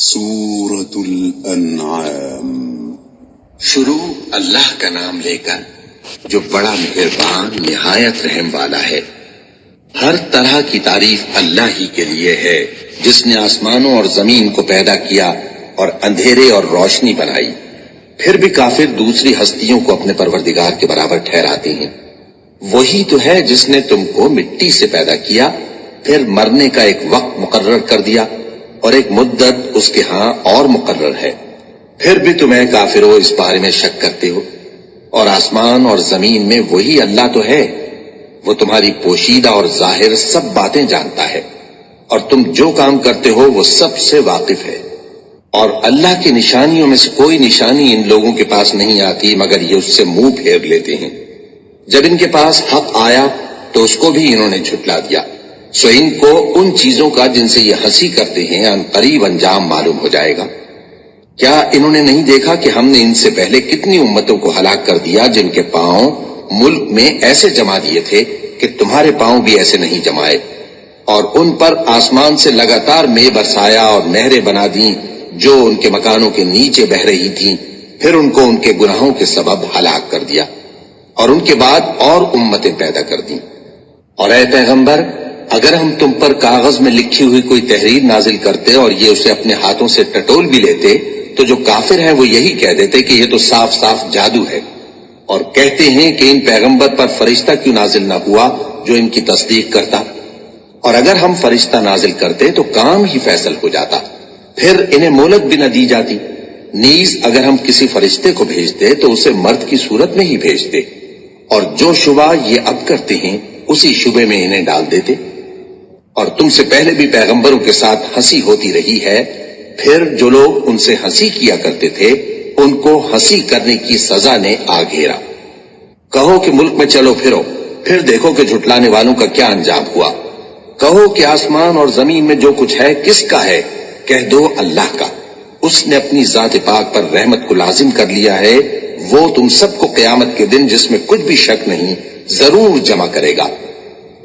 سورة الانعام۔ شروع اللہ کا نام لے کر جو بڑا مہربان نہایت رحم والا ہے۔ ہر طرح کی تعریف اللہ ہی کے لیے ہے جس نے آسمانوں اور زمین کو پیدا کیا اور اندھیرے اور روشنی بنائی۔ پھر بھی کافر دوسری ہستیوں کو اپنے پروردگار کے برابر ٹھہراتے ہیں۔ وہی تو ہے جس نے تم کو مٹی سے پیدا کیا، پھر مرنے کا ایک وقت مقرر کر دیا اور ایک مدت اس کے ہاں اور مقرر ہے۔ پھر بھی تمہیں کافرو اس بارے میں شک کرتے ہو، اور آسمان اور زمین میں وہی اللہ تو ہے۔ وہ تمہاری پوشیدہ اور ظاہر سب باتیں جانتا ہے، اور تم جو کام کرتے ہو وہ سب سے واقف ہے۔ اور اللہ کی نشانیوں میں سے کوئی نشانی ان لوگوں کے پاس نہیں آتی مگر یہ اس سے منہ پھیر لیتے ہیں۔ جب ان کے پاس حق آیا تو اس کو بھی انہوں نے جھٹلا دیا، سو ان کو ان چیزوں کا جن سے یہ ہنسی کرتے ہیں ان قریب انجام معلوم ہو جائے گا۔ کیا انہوں نے نہیں دیکھا کہ ہم نے ان سے پہلے کتنی امتوں کو ہلاک کر دیا جن کے پاؤں ملک میں ایسے جما دیے تھے کہ تمہارے پاؤں بھی ایسے نہیں جمائے، اور ان پر آسمان سے لگاتار مے برسایا اور نہریں بنا دیں جو ان کے مکانوں کے نیچے بہ رہی تھیں، پھر ان کو ان کے گناہوں کے سبب ہلاک کر دیا، اور ان کے بعد اور امتیں پیدا کر دیں۔ اور اے پیغمبر، اگر ہم تم پر کاغذ میں لکھی ہوئی کوئی تحریر نازل کرتے اور یہ اسے اپنے ہاتھوں سے ٹٹول بھی لیتے تو جو کافر ہیں وہ یہی کہہ دیتے کہ یہ تو صاف صاف جادو ہے، اور کہتے ہیں کہ ان پیغمبر پر فرشتہ کیوں نازل نہ ہوا جو ان کی تصدیق کرتا، اور اگر ہم فرشتہ نازل کرتے تو کام ہی فیصل ہو جاتا، پھر انہیں مہلت بھی نہ دی جاتی۔ نیز اگر ہم کسی فرشتے کو بھیجتے تو اسے مرد کی صورت میں ہی بھیجتے، اور جو شبہ یہ اب کرتے ہیں اسی شبے میں انہیں ڈال دیتے۔ اور تم سے پہلے بھی پیغمبروں کے ساتھ ہنسی ہوتی رہی ہے، پھر جو لوگ ان سے ہنسی کیا کرتے تھے ان کو ہنسی کرنے کی سزا نے آ گھیرا۔ کہو کہ ملک میں چلو پھرو، پھر دیکھو کہ جھٹلانے والوں کا کیا انجام ہوا۔ کہو کہ آسمان اور زمین میں جو کچھ ہے کس کا ہے؟ کہہ دو اللہ کا۔ اس نے اپنی ذات پاک پر رحمت کو لازم کر لیا ہے۔ وہ تم سب کو قیامت کے دن جس میں کچھ بھی شک نہیں ضرور جمع کرے گا۔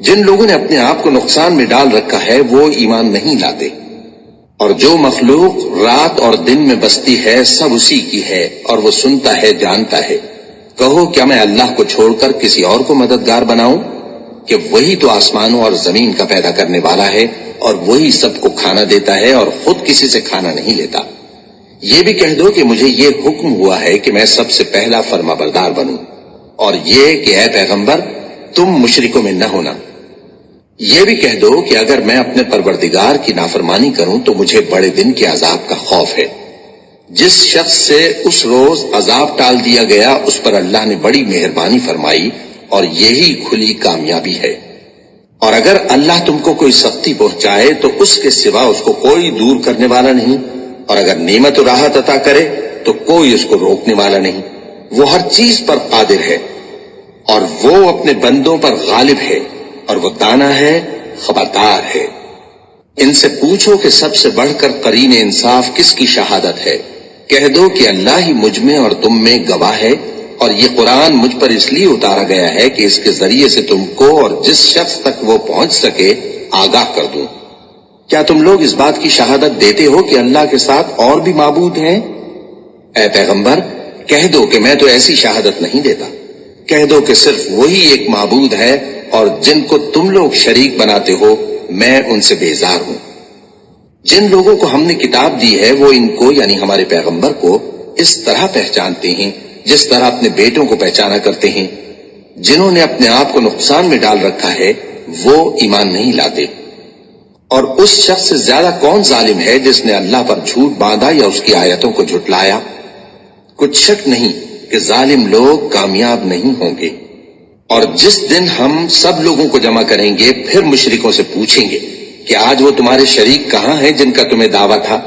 جن لوگوں نے اپنے آپ کو نقصان میں ڈال رکھا ہے وہ ایمان نہیں لاتے، اور جو مخلوق رات اور دن میں بستی ہے سب اسی کی ہے، اور وہ سنتا ہے جانتا ہے۔ کہو کیا میں اللہ کو چھوڑ کر کسی اور کو مددگار بناؤں؟ کہ وہی تو آسمانوں اور زمین کا پیدا کرنے والا ہے، اور وہی سب کو کھانا دیتا ہے اور خود کسی سے کھانا نہیں لیتا۔ یہ بھی کہہ دو کہ مجھے یہ حکم ہوا ہے کہ میں سب سے پہلا فرما بردار بنوں، اور یہ کہ اے پیغمبر تم مشرکوں میں نہ ہونا۔ یہ بھی کہہ دو کہ اگر میں اپنے پروردگار کی نافرمانی کروں تو مجھے بڑے دن کے عذاب کا خوف ہے۔ جس شخص سے اس روز عذاب ٹال دیا گیا اس پر اللہ نے بڑی مہربانی فرمائی، اور یہی کھلی کامیابی ہے۔ اور اگر اللہ تم کو کوئی سختی پہنچائے تو اس کے سوا اس کو کوئی دور کرنے والا نہیں، اور اگر نعمت و راحت عطا کرے تو کوئی اس کو روکنے والا نہیں۔ وہ ہر چیز پر قادر ہے، اور وہ اپنے بندوں پر غالب ہے، اور وہ دانا ہے، خبردار ہے۔ ان سے پوچھو کہ سب سے بڑھ کر قرین انصاف کس کی شہادت ہے؟ کہہ دو کہ اللہ ہی مجھ میں اور تم میں گواہ ہے، اور یہ قرآن مجھ پر اس لیے اتارا گیا ہے کہ اس کے ذریعے سے تم کو اور جس شخص تک وہ پہنچ سکے آگاہ کر دوں۔ کیا تم لوگ اس بات کی شہادت دیتے ہو کہ اللہ کے ساتھ اور بھی معبود ہیں؟ اے پیغمبر کہہ دو کہ میں تو ایسی شہادت نہیں دیتا۔ کہہ دو کہ صرف وہی ایک معبود ہے، اور جن کو تم لوگ شریک بناتے ہو میں ان سے بیزار ہوں۔ جن لوگوں کو ہم نے کتاب دی ہے وہ ان کو یعنی ہمارے پیغمبر کو اس طرح پہچانتے ہیں جس طرح اپنے بیٹوں کو پہچانا کرتے ہیں۔ جنہوں نے اپنے آپ کو نقصان میں ڈال رکھا ہے وہ ایمان نہیں لاتے۔ اور اس شخص سے زیادہ کون ظالم ہے جس نے اللہ پر جھوٹ باندھا یا اس کی آیتوں کو جھٹلایا؟ کچھ شک نہیں کہ ظالم لوگ کامیاب نہیں ہوں گے۔ اور جس دن ہم سب لوگوں کو جمع کریں گے پھر مشرکوں سے پوچھیں گے کہ آج وہ تمہارے شریک کہاں ہیں جن کا تمہیں دعویٰ تھا؟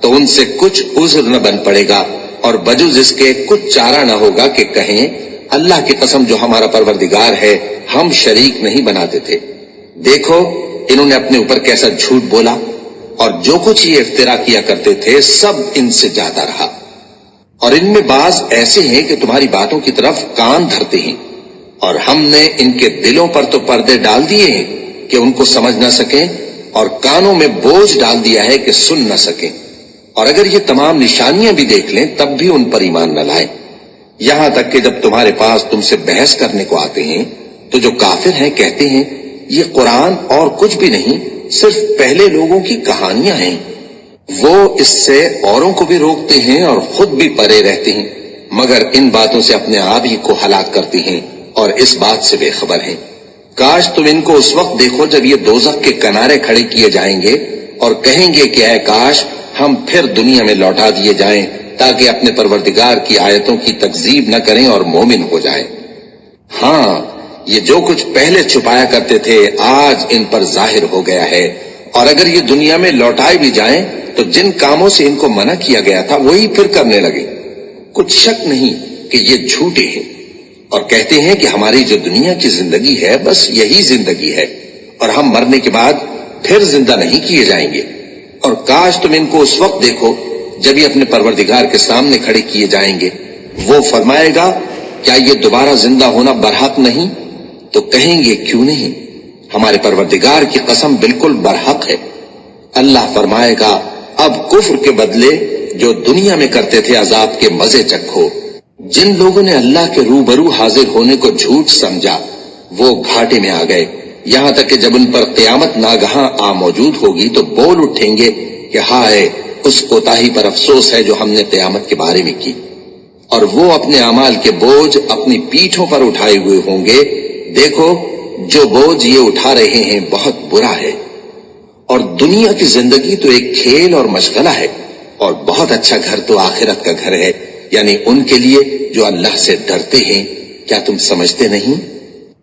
تو ان سے کچھ عذر نہ بن پڑے گا، اور بجز اس کے کچھ چارہ نہ ہوگا کہ کہیں اللہ کی قسم جو ہمارا پروردگار ہے ہم شریک نہیں بناتے تھے۔ دیکھو انہوں نے اپنے اوپر کیسا جھوٹ بولا، اور جو کچھ یہ افترا کیا کرتے تھے سب ان سے جاتا رہا۔ اور ان میں بعض ایسے ہیں کہ تمہاری باتوں کی طرف کان دھرتے ہیں، اور ہم نے ان کے دلوں پر تو پردے ڈال دیے ہیں کہ ان کو سمجھ نہ سکیں، اور کانوں میں بوجھ ڈال دیا ہے کہ سن نہ سکیں۔ اور اگر یہ تمام نشانیاں بھی دیکھ لیں تب بھی ان پر ایمان نہ لائیں، یہاں تک کہ جب تمہارے پاس تم سے بحث کرنے کو آتے ہیں تو جو کافر ہیں کہتے ہیں یہ قرآن اور کچھ بھی نہیں، صرف پہلے لوگوں کی کہانیاں ہیں۔ وہ اس سے اوروں کو بھی روکتے ہیں اور خود بھی پرے رہتے ہیں، مگر ان باتوں سے اپنے آپ ہی کو ہلاک کرتے ہیں اور اس بات سے بے خبر ہیں۔ کاش تم ان کو اس وقت دیکھو جب یہ دوزخ کے کنارے کھڑے کیے جائیں گے اور کہیں گے کہ اے کاش ہم پھر دنیا میں لوٹا دیے جائیں تاکہ اپنے پروردگار کی آیتوں کی تکذیب نہ کریں اور مومن ہو جائیں۔ ہاں، یہ جو کچھ پہلے چھپایا کرتے تھے آج ان پر ظاہر ہو گیا ہے، اور اگر یہ دنیا میں لوٹائے بھی جائیں تو جن کاموں سے ان کو منع کیا گیا تھا وہی پھر کرنے لگے۔ کچھ شک نہیں کہ یہ جھوٹے ہیں، اور کہتے ہیں کہ ہماری جو دنیا کی زندگی ہے بس یہی زندگی ہے اور ہم مرنے کے بعد پھر زندہ نہیں کیے جائیں گے۔ اور کاش تم ان کو اس وقت دیکھو جب یہ اپنے پروردگار کے سامنے کھڑے کیے جائیں گے، وہ فرمائے گا کیا یہ دوبارہ زندہ ہونا برحق نہیں؟ تو کہیں گے کیوں نہیں، ہمارے پروردگار کی قسم بالکل برحق ہے۔ اللہ فرمائے گا اب کفر کے بدلے جو دنیا میں کرتے تھے عذاب کے مزے چکھو۔ جن لوگوں نے اللہ کے روبرو حاضر ہونے کو جھوٹ سمجھا وہ گھاٹے میں آ گئے، یہاں تک کہ جب ان پر قیامت ناگہاں آ موجود ہوگی تو بول اٹھیں گے کہ ہائے اس کوتاہی پر افسوس ہے جو ہم نے قیامت کے بارے میں کی، اور وہ اپنے اعمال کے بوجھ اپنی پیٹھوں پر اٹھائے ہوئے ہوں گے۔ دیکھو جو بوجھ یہ اٹھا رہے ہیں بہت برا ہے، اور دنیا کی زندگی تو ایک کھیل اور مشغلہ ہے، اور بہت اچھا گھر تو آخرت کا گھر ہے، یعنی ان کے لیے جو اللہ سے ڈرتے ہیں۔ کیا تم سمجھتے نہیں؟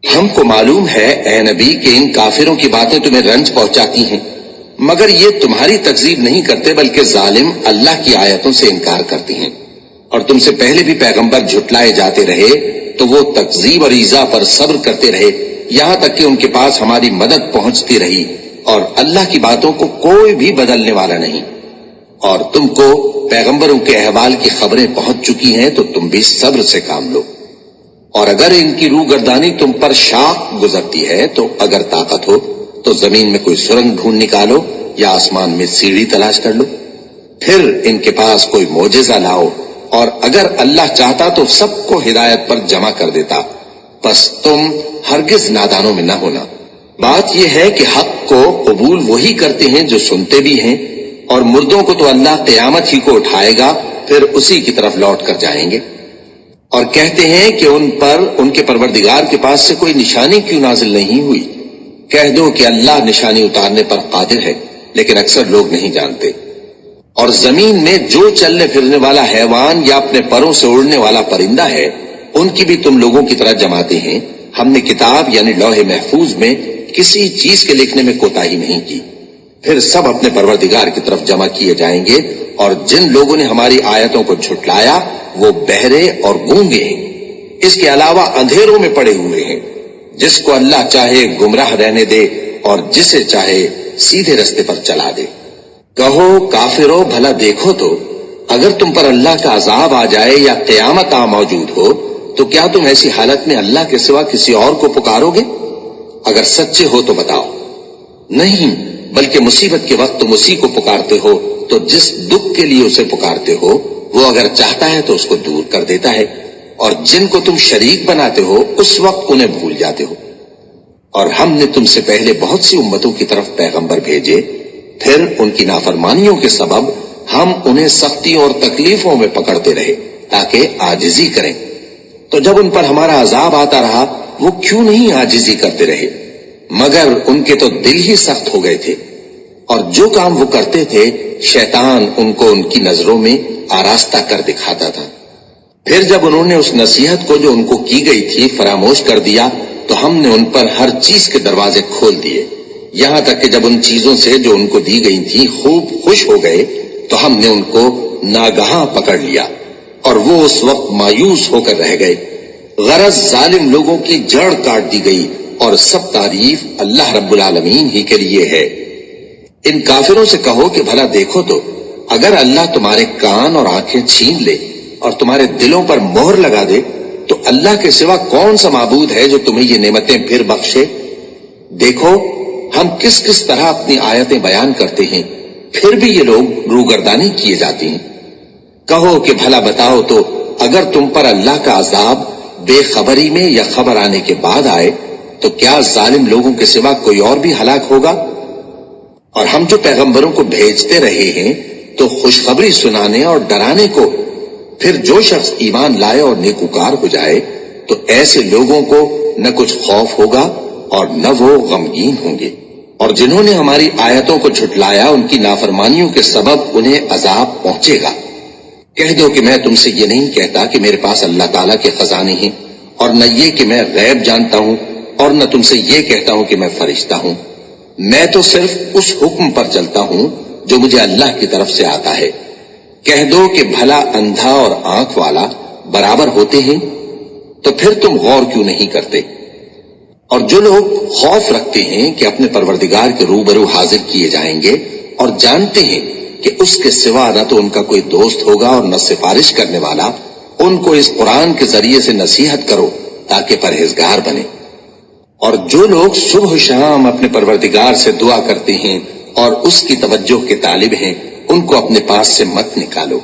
ہم کو معلوم ہے اے نبی کہ ان کافروں کی باتیں تمہیں رنج پہنچاتی ہیں، مگر یہ تمہاری تکذیب نہیں کرتے بلکہ ظالم اللہ کی آیتوں سے انکار کرتے ہیں، اور تم سے پہلے بھی پیغمبر جھٹلائے جاتے رہے تو وہ تکذیب اور ایذا پر صبر کرتے رہے، یہاں تک کہ ان کے پاس ہماری مدد پہنچتی رہی، اور اللہ کی باتوں کو کوئی بھی بدلنے والا نہیں۔ اور تم کو پیغمبروں کے احوال کی خبریں پہنچ چکی ہیں تو تم بھی صبر سے کام لو، اور اگر ان کی روح گردانی تم پر شاق گزرتی ہے تو اگر طاقت ہو تو زمین میں کوئی سرنگ ڈھونڈ نکالو یا آسمان میں سیڑھی تلاش کر لو، پھر ان کے پاس کوئی معجزہ لاؤ، اور اگر اللہ چاہتا تو سب کو ہدایت پر جمع کر دیتا، بس تم ہرگز نادانوں میں نہ ہونا۔ بات یہ ہے کہ حق کو قبول وہی کرتے ہیں جو سنتے بھی ہیں، اور مردوں کو تو اللہ قیامت ہی کو اٹھائے گا پھر اسی کی طرف لوٹ کر جائیں گے۔ اور کہتے ہیں کہ ان پر ان کے پروردگار کے پاس سے کوئی نشانی کیوں نازل نہیں ہوئی؟ کہہ دو کہ اللہ نشانی اتارنے پر قادر ہے، لیکن اکثر لوگ نہیں جانتے۔ اور زمین میں جو چلنے پھرنے والا حیوان یا اپنے پروں سے اڑنے والا پرندہ ہے ان کی بھی تم لوگوں کی طرح جماتے ہیں۔ ہم نے کتاب یعنی لوح محفوظ میں کسی چیز کے لکھنے میں کوتاہی نہیں کی، پھر سب اپنے پروردگار کی طرف جمع کیے جائیں گے، اور جن لوگوں نے ہماری آیتوں کو جھٹلایا وہ بہرے اور گونگے ہیں، اس کے علاوہ اندھیروں میں پڑے ہوئے ہیں۔ جس کو اللہ چاہے گمراہ رہنے دے اور جسے چاہے سیدھے رستے پر چلا دے۔ کہو کافرو بھلا دیکھو تو اگر تم پر اللہ کا عذاب آ جائے یا قیامت آ موجود ہو تو کیا تم ایسی حالت میں اللہ کے سوا کسی اور کو پکارو گے؟ اگر سچے ہو تو بتاؤ۔ نہیں، بلکہ مصیبت کے وقت تم اسی کو پکارتے ہو، تو جس دکھ کے لیے اسے پکارتے ہو وہ اگر چاہتا ہے تو اس کو دور کر دیتا ہے، اور جن کو تم شریک بناتے ہو اس وقت انہیں بھول جاتے ہو۔ اور ہم نے تم سے پہلے بہت سی امتوں کی طرف پیغمبر بھیجے، پھر ان کی نافرمانیوں کے سبب ہم انہیں سختیوں اور تکلیفوں میں پکڑتے رہے تاکہ عاجزی کریں، تو جب ان پر ہمارا عذاب آتا رہا وہ کیوں نہیں عاجزی کرتے رہے، مگر ان کے تو دل ہی سخت ہو گئے تھے، اور جو کام وہ کرتے تھے شیطان ان کو ان کی نظروں میں آراستہ کر دکھاتا تھا۔ پھر جب انہوں نے اس نصیحت کو جو ان کو کی گئی تھی فراموش کر دیا تو ہم نے ان پر ہر چیز کے دروازے کھول دیے، یہاں تک کہ جب ان چیزوں سے جو ان کو دی گئی تھی خوب خوش ہو گئے تو ہم نے ان کو ناگہاں پکڑ لیا، اور وہ اس وقت مایوس ہو کر رہ گئے۔ غرض ظالم لوگوں کی جڑ کاٹ دی گئی، اور سب تعریف اللہ رب العالمین ہی کے لیے ہے۔ ان کافروں سے کہو کہ بھلا دیکھو تو اگر اللہ تمہارے کان اور آنکھیں چھین لے اور تمہارے دلوں پر مہر لگا دے تو اللہ کے سوا کون سا معبود ہے جو تمہیں یہ نعمتیں پھر بخشے؟ دیکھو ہم کس کس طرح اپنی آیتیں بیان کرتے ہیں، پھر بھی یہ لوگ روگردانی کیے جاتی ہیں۔ کہو کہ بھلا بتاؤ تو اگر تم پر اللہ کا عذاب بے خبری میں یا خبر آنے کے بعد آئے تو کیا ظالم لوگوں کے سوا کوئی اور بھی ہلاک ہوگا؟ اور ہم جو پیغمبروں کو بھیجتے رہے ہیں تو خوشخبری سنانے اور ڈرانے کو، پھر جو شخص ایمان لائے اور نیکوکار ہو جائے تو ایسے لوگوں کو نہ کچھ خوف ہوگا اور نہ وہ غمگین ہوں گے۔ اور جنہوں نے ہماری آیتوں کو جھٹلایا ان کی نافرمانیوں کے سبب انہیں عذاب پہنچے گا۔ کہہ دو کہ میں تم سے یہ نہیں کہتا کہ میرے پاس اللہ تعالیٰ کے خزانے ہیں، اور نہ یہ کہ میں غیب جانتا ہوں، اور نہ تم سے یہ کہتا ہوں کہ میں فرشتہ ہوں۔ میں تو صرف اس حکم پر چلتا ہوں جو مجھے اللہ کی طرف سے آتا ہے۔ کہہ دو کہ بھلا اندھا اور آنکھ والا برابر ہوتے ہیں؟ تو پھر تم غور کیوں نہیں کرتے؟ اور جو لوگ خوف رکھتے ہیں کہ اپنے پروردگار کے روبرو حاضر کیے جائیں گے اور جانتے ہیں کہ اس کے سوا نہ تو ان کا کوئی دوست ہوگا اور نہ سفارش کرنے والا، ان کو اس قرآن کے ذریعے سے نصیحت کرو تاکہ پرہیزگار بنے۔ اور جو لوگ صبح و شام اپنے پروردگار سے دعا کرتے ہیں اور اس کی توجہ کے طالب ہیں، ان کو اپنے پاس سے مت نکالو۔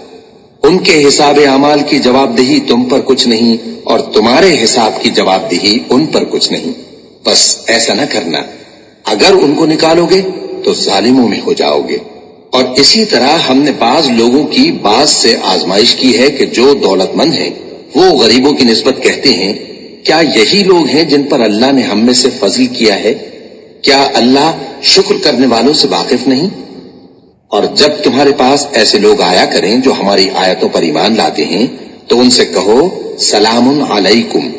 ان کے حساب اعمال کی جواب دہی تم پر کچھ نہیں، اور تمہارے حساب کی جواب دہی ان پر کچھ نہیں۔ بس ایسا نہ کرنا، اگر ان کو نکالو گے تو ظالموں میں ہو جاؤ گے۔ اور اسی طرح ہم نے بعض لوگوں کی بعض سے آزمائش کی ہے کہ جو دولت مند ہیں وہ غریبوں کی نسبت کہتے ہیں کیا یہی لوگ ہیں جن پر اللہ نے ہم میں سے فضل کیا ہے؟ کیا اللہ شکر کرنے والوں سے واقف نہیں؟ اور جب تمہارے پاس ایسے لوگ آیا کریں جو ہماری آیتوں پر ایمان لاتے ہیں تو ان سے کہو سلام علیکم،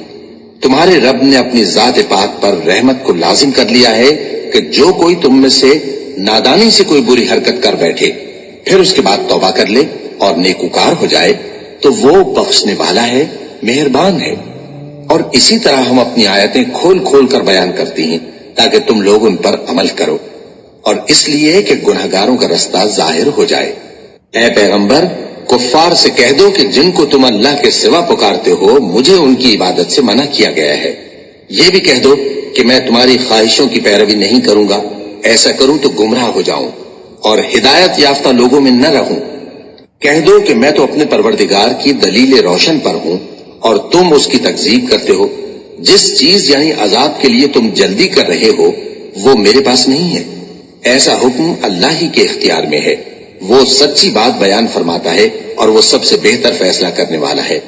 تمہارے رب نے اپنی ذات پاک پر رحمت کو لازم کر لیا ہے کہ جو کوئی تم میں سے نادانی سے کوئی بری حرکت کر بیٹھے پھر اس کے بعد توبہ کر لے اور نیکوکار ہو جائے تو وہ بخشنے والا ہے، مہربان ہے۔ اور اسی طرح ہم اپنی آیتیں کھول کھول کر بیان کرتی ہیں تاکہ تم لوگ ان پر عمل کرو، اور اس لیے کہ گناہگاروں کا رستہ ظاہر ہو جائے۔ اے پیغمبر، کفار سے کہہ دو کہ جن کو تم اللہ کے سوا پکارتے ہو مجھے ان کی عبادت سے منع کیا گیا ہے۔ یہ بھی کہہ دو کہ میں تمہاری خواہشوں کی پیروی نہیں کروں گا، ایسا کروں تو گمراہ ہو جاؤں اور ہدایت یافتہ لوگوں میں نہ رہوں۔ کہہ دو کہ میں تو اپنے پروردگار کی دلیل روشن پر ہوں اور تم اس کی تکذیب کرتے ہو۔ جس چیز یعنی عذاب کے لیے تم جلدی کر رہے ہو وہ میرے پاس نہیں ہے، ایسا حکم اللہ ہی کے اختیار میں ہے۔ وہ سچی بات بیان فرماتا ہے اور وہ سب سے بہتر فیصلہ کرنے والا ہے۔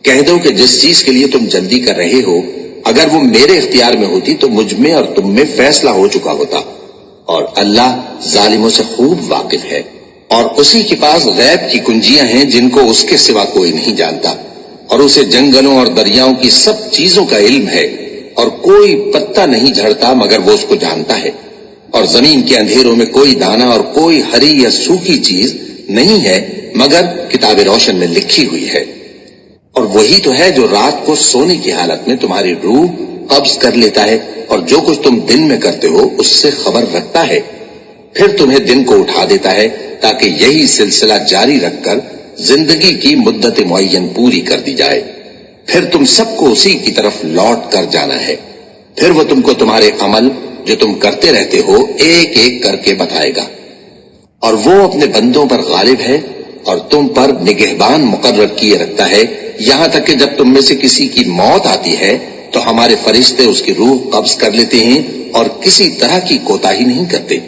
کہہ دو کہ جس چیز کے لیے تم جلدی کر رہے ہو اگر وہ میرے اختیار میں ہوتی تو مجھ میں اور تم میں فیصلہ ہو چکا ہوتا، اور اللہ ظالموں سے خوب واقف ہے۔ اور اسی کے پاس غیب کی کنجیاں ہیں جن کو اس کے سوا کوئی نہیں جانتا، اور اسے جنگلوں اور دریاؤں کی سب چیزوں کا علم ہے، اور کوئی پتا نہیں جھڑتا مگر وہ اس کو جانتا ہے، اور زمین کے اندھیروں میں کوئی دانہ اور کوئی ہری یا سوکھی چیز نہیں ہے مگر کتاب روشن میں لکھی ہوئی ہے۔ اور وہی تو ہے جو رات کو سونے کی حالت میں تمہاری روح قبض کر لیتا ہے اور جو کچھ تم دن میں کرتے ہو اس سے خبر رکھتا ہے، پھر تمہیں دن کو اٹھا دیتا ہے تاکہ یہی سلسلہ جاری رکھ کر زندگی کی مدت معین پوری کر دی جائے۔ پھر تم سب کو اسی کی طرف لوٹ کر جانا ہے، پھر وہ تم کو تمہارے عمل جو تم کرتے رہتے ہو ایک ایک کر کے بتائے گا۔ اور وہ اپنے بندوں پر غالب ہے اور تم پر نگہبان مقرر کیے رکھتا ہے، یہاں تک کہ جب تم میں سے کسی کی موت آتی ہے تو ہمارے فرشتے اس کی روح قبض کر لیتے ہیں اور کسی طرح کی کوتاہی نہیں کرتے۔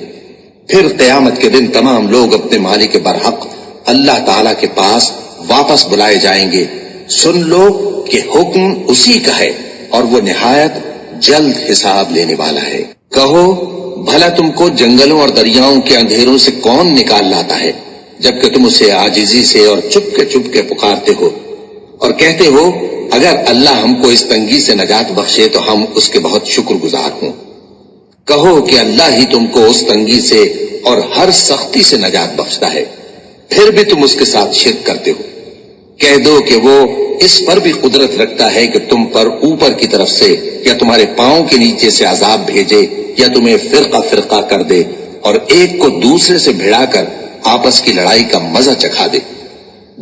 پھر قیامت کے دن تمام لوگ اپنے مالک برحق اللہ تعالیٰ کے پاس واپس بلائے جائیں گے۔ سن لو کہ حکم اسی کا ہے اور وہ نہایت جلد حساب لینے والا ہے۔ کہو بھلا تم کو جنگلوں اور دریاؤں کے اندھیروں سے کون نکال لاتا ہے جبکہ تم اسے عاجزی سے اور چپ کے پکارتے ہو اور کہتے ہو اگر اللہ ہم کو اس تنگی سے نجات بخشے تو ہم اس کے بہت شکر گزار ہوں۔ کہو کہ اللہ ہی تم کو اس تنگی سے اور ہر سختی سے نجات بخشتا ہے، پھر بھی تم اس کے ساتھ شرک کرتے ہو۔ کہہ دو کہ وہ اس پر بھی قدرت رکھتا ہے کہ تم پر اوپر کی طرف سے یا تمہارے پاؤں کے نیچے سے عذاب بھیجے یا تمہیں فرقہ فرقہ کر دے اور ایک کو دوسرے سے بھڑا کر آپس کی لڑائی کا مزہ چکھا دے۔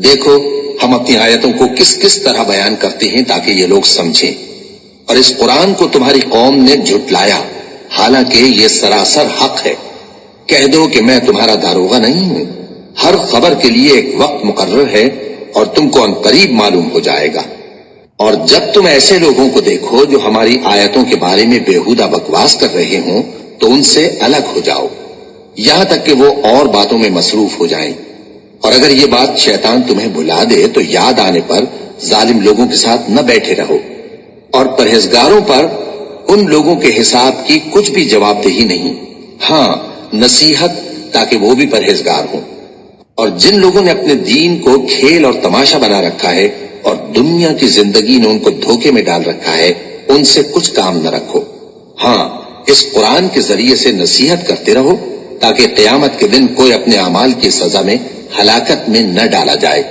دیکھو ہم اپنی آیتوں کو کس کس طرح بیان کرتے ہیں تاکہ یہ لوگ سمجھیں۔ اور اس قرآن کو تمہاری قوم نے جھٹلایا حالانکہ یہ سراسر حق ہے۔ کہہ دو کہ میں تمہارا داروغہ نہیں ہوں، ہر خبر کے لیے ایک وقت مقرر ہے اور تم کو عنقریب معلوم ہو جائے گا۔ اور جب تم ایسے لوگوں کو دیکھو جو ہماری آیتوں کے بارے میں بےہودہ بکواس کر رہے ہوں تو ان سے الگ ہو جاؤ، یہاں تک کہ وہ اور باتوں میں مصروف ہو جائیں۔ اور اگر یہ بات شیطان تمہیں بھلا دے تو یاد آنے پر ظالم لوگوں کے ساتھ نہ بیٹھے رہو، اور پرہیزگاروں پر ان لوگوں کے حساب کی کچھ بھی جواب دہی نہیں، ہاں نصیحت تاکہ وہ بھی پرہیزگار ہوں۔ اور جن لوگوں نے اپنے دین کو کھیل اور تماشا بنا رکھا ہے اور دنیا کی زندگی نے ان کو دھوکے میں ڈال رکھا ہے، ان سے کچھ کام نہ رکھو، ہاں اس قرآن کے ذریعے سے نصیحت کرتے رہو تاکہ قیامت کے دن کوئی اپنے اعمال کی سزا میں ہلاکت میں نہ ڈالا جائے۔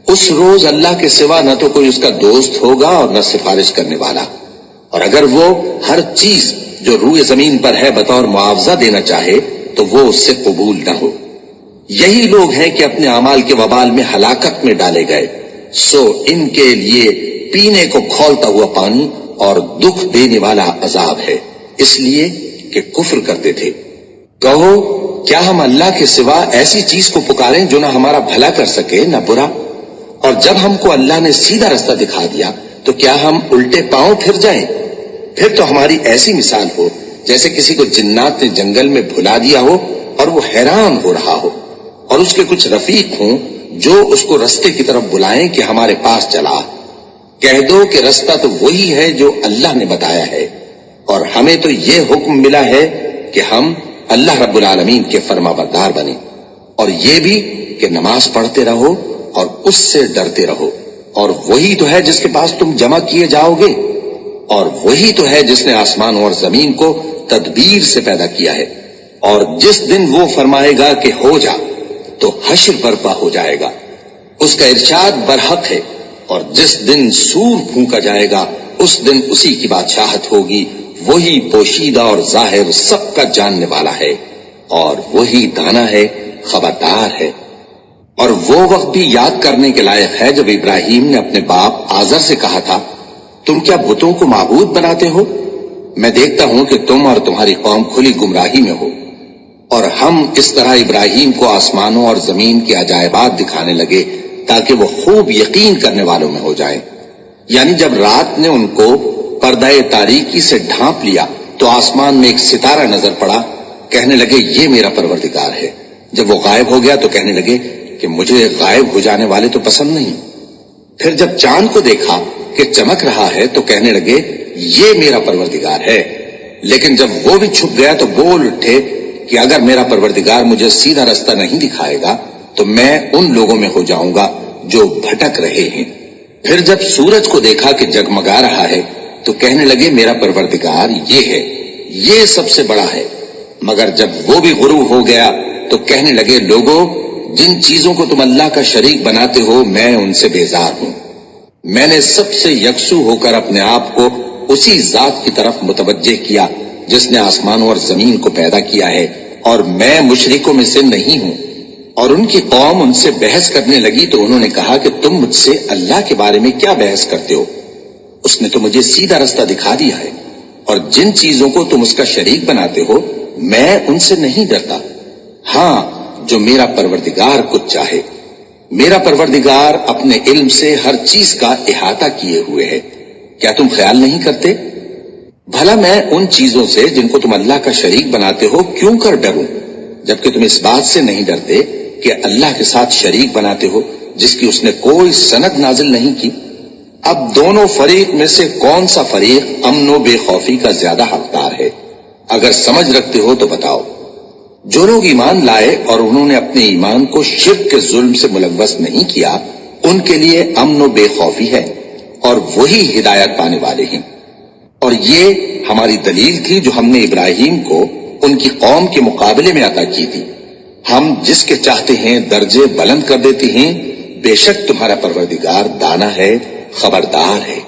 اس روز اللہ کے سوا نہ تو کوئی اس کا دوست ہوگا اور نہ سفارش کرنے والا، اور اگر وہ ہر چیز جو روئے زمین پر ہے بطور معاوضہ دینا چاہے تو وہ اس سے قبول نہ ہو۔ یہی لوگ ہیں کہ اپنے اعمال کے وبال میں ہلاکت میں ڈالے گئے، سو ان کے لیے پینے کو کھولتا ہوا پانی اور دکھ دینے والا عذاب ہے، اس لیے کہ کفر کرتے تھے۔ کہو کیا ہم اللہ کے سوا ایسی چیز کو پکاریں جو نہ ہمارا بھلا کر سکے نہ برا؟ اور جب ہم کو اللہ نے سیدھا رستہ دکھا دیا تو کیا ہم الٹے پاؤں پھر جائیں؟ پھر تو ہماری ایسی مثال ہو جیسے کسی کو جنات نے جنگل میں بھلا دیا ہو اور وہ حیران ہو رہا ہو، اور اس کے کچھ رفیق ہوں جو اس کو رستے کی طرف بلائیں کہ ہمارے پاس چلا۔ کہہ دو کہ رستہ تو وہی ہے جو اللہ نے بتایا ہے، اور ہمیں تو یہ حکم ملا ہے کہ ہم اللہ رب العالمین کے فرما بردار بنیں، اور یہ بھی کہ نماز پڑھتے رہو اور اس سے ڈرتے رہو، اور وہی تو ہے جس کے پاس تم جمع کیے جاؤ گے، اور وہی تو ہے جس نے آسمان اور زمین کو تدبیر سے پیدا کیا ہے، اور جس دن وہ فرمائے گا کہ ہو جا تو حشر برپا ہو جائے گا، اس کا ارشاد برحق ہے، اور جس دن سور پھونکا جائے گا اس دن اسی کی بادشاہت ہوگی، وہی پوشیدہ اور ظاہر سب کا جاننے والا ہے، اور وہی دانا ہے، خبردار ہے۔ اور وہ وقت بھی یاد کرنے کے لائق ہے جب ابراہیم نے اپنے باپ آزر سے کہا تھا، تم کیا بتوں کو معبود بناتے ہو؟ میں دیکھتا ہوں کہ تم اور تمہاری قوم کھلی گمراہی میں ہو۔ اور ہم اس طرح ابراہیم کو آسمانوں اور زمین کے عجائبات دکھانے لگے تاکہ وہ خوب یقین کرنے والوں میں ہو جائیں۔ یعنی جب رات نے ان کو پردہ تاریکی سے ڈھانپ لیا تو آسمان میں ایک ستارہ نظر پڑا، کہنے لگے یہ میرا پروردگار ہے۔ جب وہ غائب ہو گیا تو کہنے لگے کہ مجھے غائب ہو جانے والے تو پسند نہیں۔ پھر جب چاند کو دیکھا کہ چمک رہا ہے تو کہنے لگے یہ میرا پروردگار ہے۔ لیکن جب وہ بھی چھپ گیا تو بول اٹھے کہ اگر میرا پروردگار مجھے سیدھا رستہ نہیں دکھائے گا تو میں ان لوگوں میں ہو جاؤں گا جو بھٹک رہے ہیں۔ پھر جب سورج کو دیکھا کہ جگمگا رہا ہے تو کہنے لگے میرا پروردگار یہ ہے، یہ سب سے بڑا ہے۔ مگر جب وہ بھی غروب ہو گیا تو کہنے لگے لوگوں، جن چیزوں کو تم اللہ کا شریک بناتے ہو میں ان سے بیزار ہوں۔ میں نے سب سے یکسو ہو کر اپنے آپ کو اسی ذات کی طرف متوجہ کیا جس نے آسمانوں اور زمین کو پیدا کیا ہے، اور میں مشرکوں میں سے نہیں ہوں۔ اور ان کی قوم ان سے بحث کرنے لگی تو انہوں نے کہا کہ تم مجھ سے اللہ کے بارے میں کیا بحث کرتے ہو؟ اس نے تو مجھے سیدھا رستہ دکھا دیا ہے، اور جن چیزوں کو تم اس کا شریک بناتے ہو میں ان سے نہیں ڈرتا، ہاں جو میرا پروردگار کچھ چاہے۔ میرا پروردگار اپنے علم سے ہر چیز کا احاطہ کیے ہوئے ہے، کیا تم خیال نہیں کرتے؟ بھلا میں ان چیزوں سے جن کو تم اللہ کا شریک بناتے ہو کیوں کر ڈروں، جبکہ تم اس بات سے نہیں ڈرتے کہ اللہ کے ساتھ شریک بناتے ہو جس کی اس نے کوئی سند نازل نہیں کی۔ اب دونوں فریق میں سے کون سا فریق امن و بے خوفی کا زیادہ حقدار ہے؟ اگر سمجھ رکھتے ہو تو بتاؤ۔ جو لوگ ایمان لائے اور انہوں نے اپنے ایمان کو شرک کے ظلم سے ملوث نہیں کیا ان کے لیے امن و بے خوفی ہے، اور وہی ہدایت پانے والے ہیں۔ اور یہ ہماری دلیل تھی جو ہم نے ابراہیم کو ان کی قوم کے مقابلے میں عطا کی تھی۔ ہم جس کے چاہتے ہیں درجے بلند کر دیتے ہیں، بے شک تمہارا پروردگار دانا ہے، خبردار ہے۔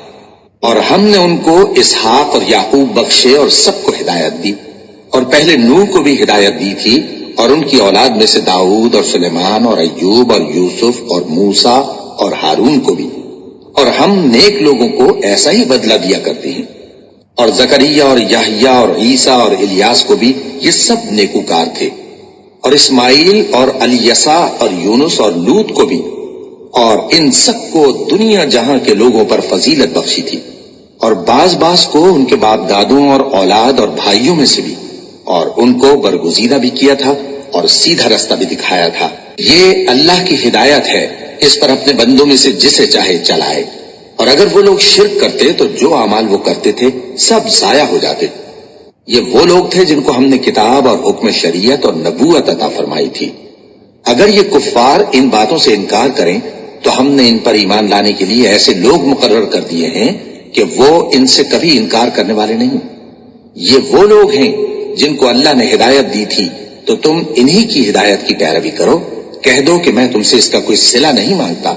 اور ہم نے ان کو اسحاق اور یعقوب بخشے اور سب کو ہدایت دی، اور پہلے نوح کو بھی ہدایت دی تھی، اور ان کی اولاد میں سے داؤد اور سلیمان اور ایوب اور یوسف اور موسیٰ اور ہارون کو بھی۔ اور ہم نیک لوگوں کو ایسا ہی بدلہ دیا کرتے ہیں۔ اور زکریا اور یحییٰ اور عیسیٰ اور الیاس کو بھی، یہ سب نیکوکار تھے، اور اسماعیل اور الیسع اور یونس اور لوط کو بھی، اور ان سب کو دنیا جہاں کے لوگوں پر فضیلت بخشی تھی، اور بعض کو ان کے باپ دادوں اور اولاد اور بھائیوں میں سے بھی، اور ان کو برگزیدہ بھی کیا تھا اور سیدھا رستہ بھی دکھایا تھا۔ یہ اللہ کی ہدایت ہے، اس پر اپنے بندوں میں سے جسے چاہے چلائے۔ اور اگر وہ لوگ شرک کرتے تو جو اعمال وہ کرتے تھے سب ضائع ہو جاتے۔ یہ وہ لوگ تھے جن کو ہم نے کتاب اور حکم شریعت اور نبوت عطا فرمائی تھی۔ اگر یہ کفار ان باتوں سے انکار کریں تو ہم نے ان پر ایمان لانے کے لیے ایسے لوگ مقرر کر دیے ہیں کہ وہ ان سے کبھی انکار کرنے والے نہیں۔ یہ وہ لوگ ہیں جن کو اللہ نے ہدایت دی تھی، تو تم انہی کی ہدایت کی پیروی کرو۔ کہہ دو کہ میں تم سے اس کا کوئی صلہ نہیں مانگتا،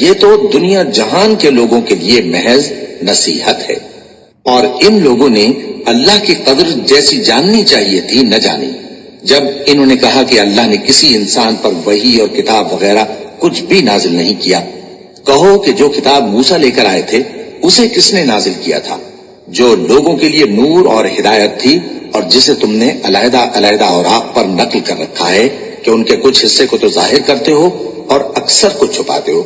یہ تو دنیا جہان کے لوگوں کے لیے محض نصیحت ہے۔ اور ان لوگوں نے اللہ کی قدر جیسی جاننی چاہیے تھی نہ جانی۔ جب انہوں نے کہا کہ اللہ نے کسی انسان پر وحی اور کتاب وغیرہ کچھ بھی نازل نہیں کیا، کہو کہ جو کتاب موسیٰ لے کر آئے تھے اسے کس نے نازل کیا تھا، جو لوگوں کے لیے نور اور ہدایت تھی، اور جسے تم نے علیحدہ علیحدہ اوراق پر نقل کر رکھا ہے کہ ان کے کچھ حصے کو تو ظاہر کرتے ہو اور اکثر کو چھپاتے ہو۔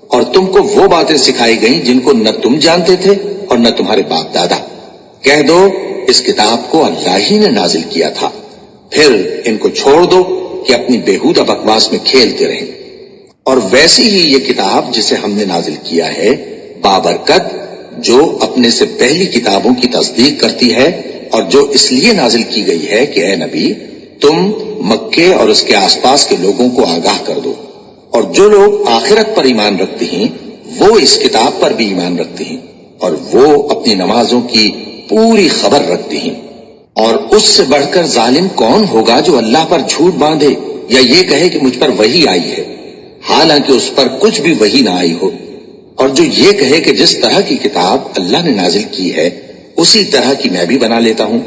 اور تم کو وہ باتیں سکھائی گئیں جن کو نہ تم جانتے تھے اور نہ تمہارے باپ دادا۔ کہہ دو اس کتاب کو اللہ ہی نے نازل کیا تھا، پھر ان کو چھوڑ دو کہ اپنی بیہودہ بکواس میں کھیلتے رہیں۔ اور ویسی ہی یہ کتاب جسے ہم نے نازل کیا ہے بابرکت، جو اپنے سے پہلی کتابوں کی تصدیق کرتی ہے، اور جو اس لیے نازل کی گئی ہے کہ اے نبی تم مکے اور اس کے آس پاس کے لوگوں کو آگاہ کر دو، اور جو لوگ آخرت پر ایمان رکھتے ہیں وہ اس کتاب پر بھی ایمان رکھتے ہیں، اور وہ اپنی نمازوں کی پوری خبر رکھتے ہیں۔ اور اس سے بڑھ کر ظالم کون ہوگا جو اللہ پر جھوٹ باندھے یا یہ کہے کہ مجھ پر وحی آئی ہے، حالانکہ اس پر کچھ بھی وحی نہ آئی ہو، اور جو یہ کہے کہ جس طرح کی کتاب اللہ نے نازل کی ہے اسی طرح کی میں بھی بنا لیتا ہوں۔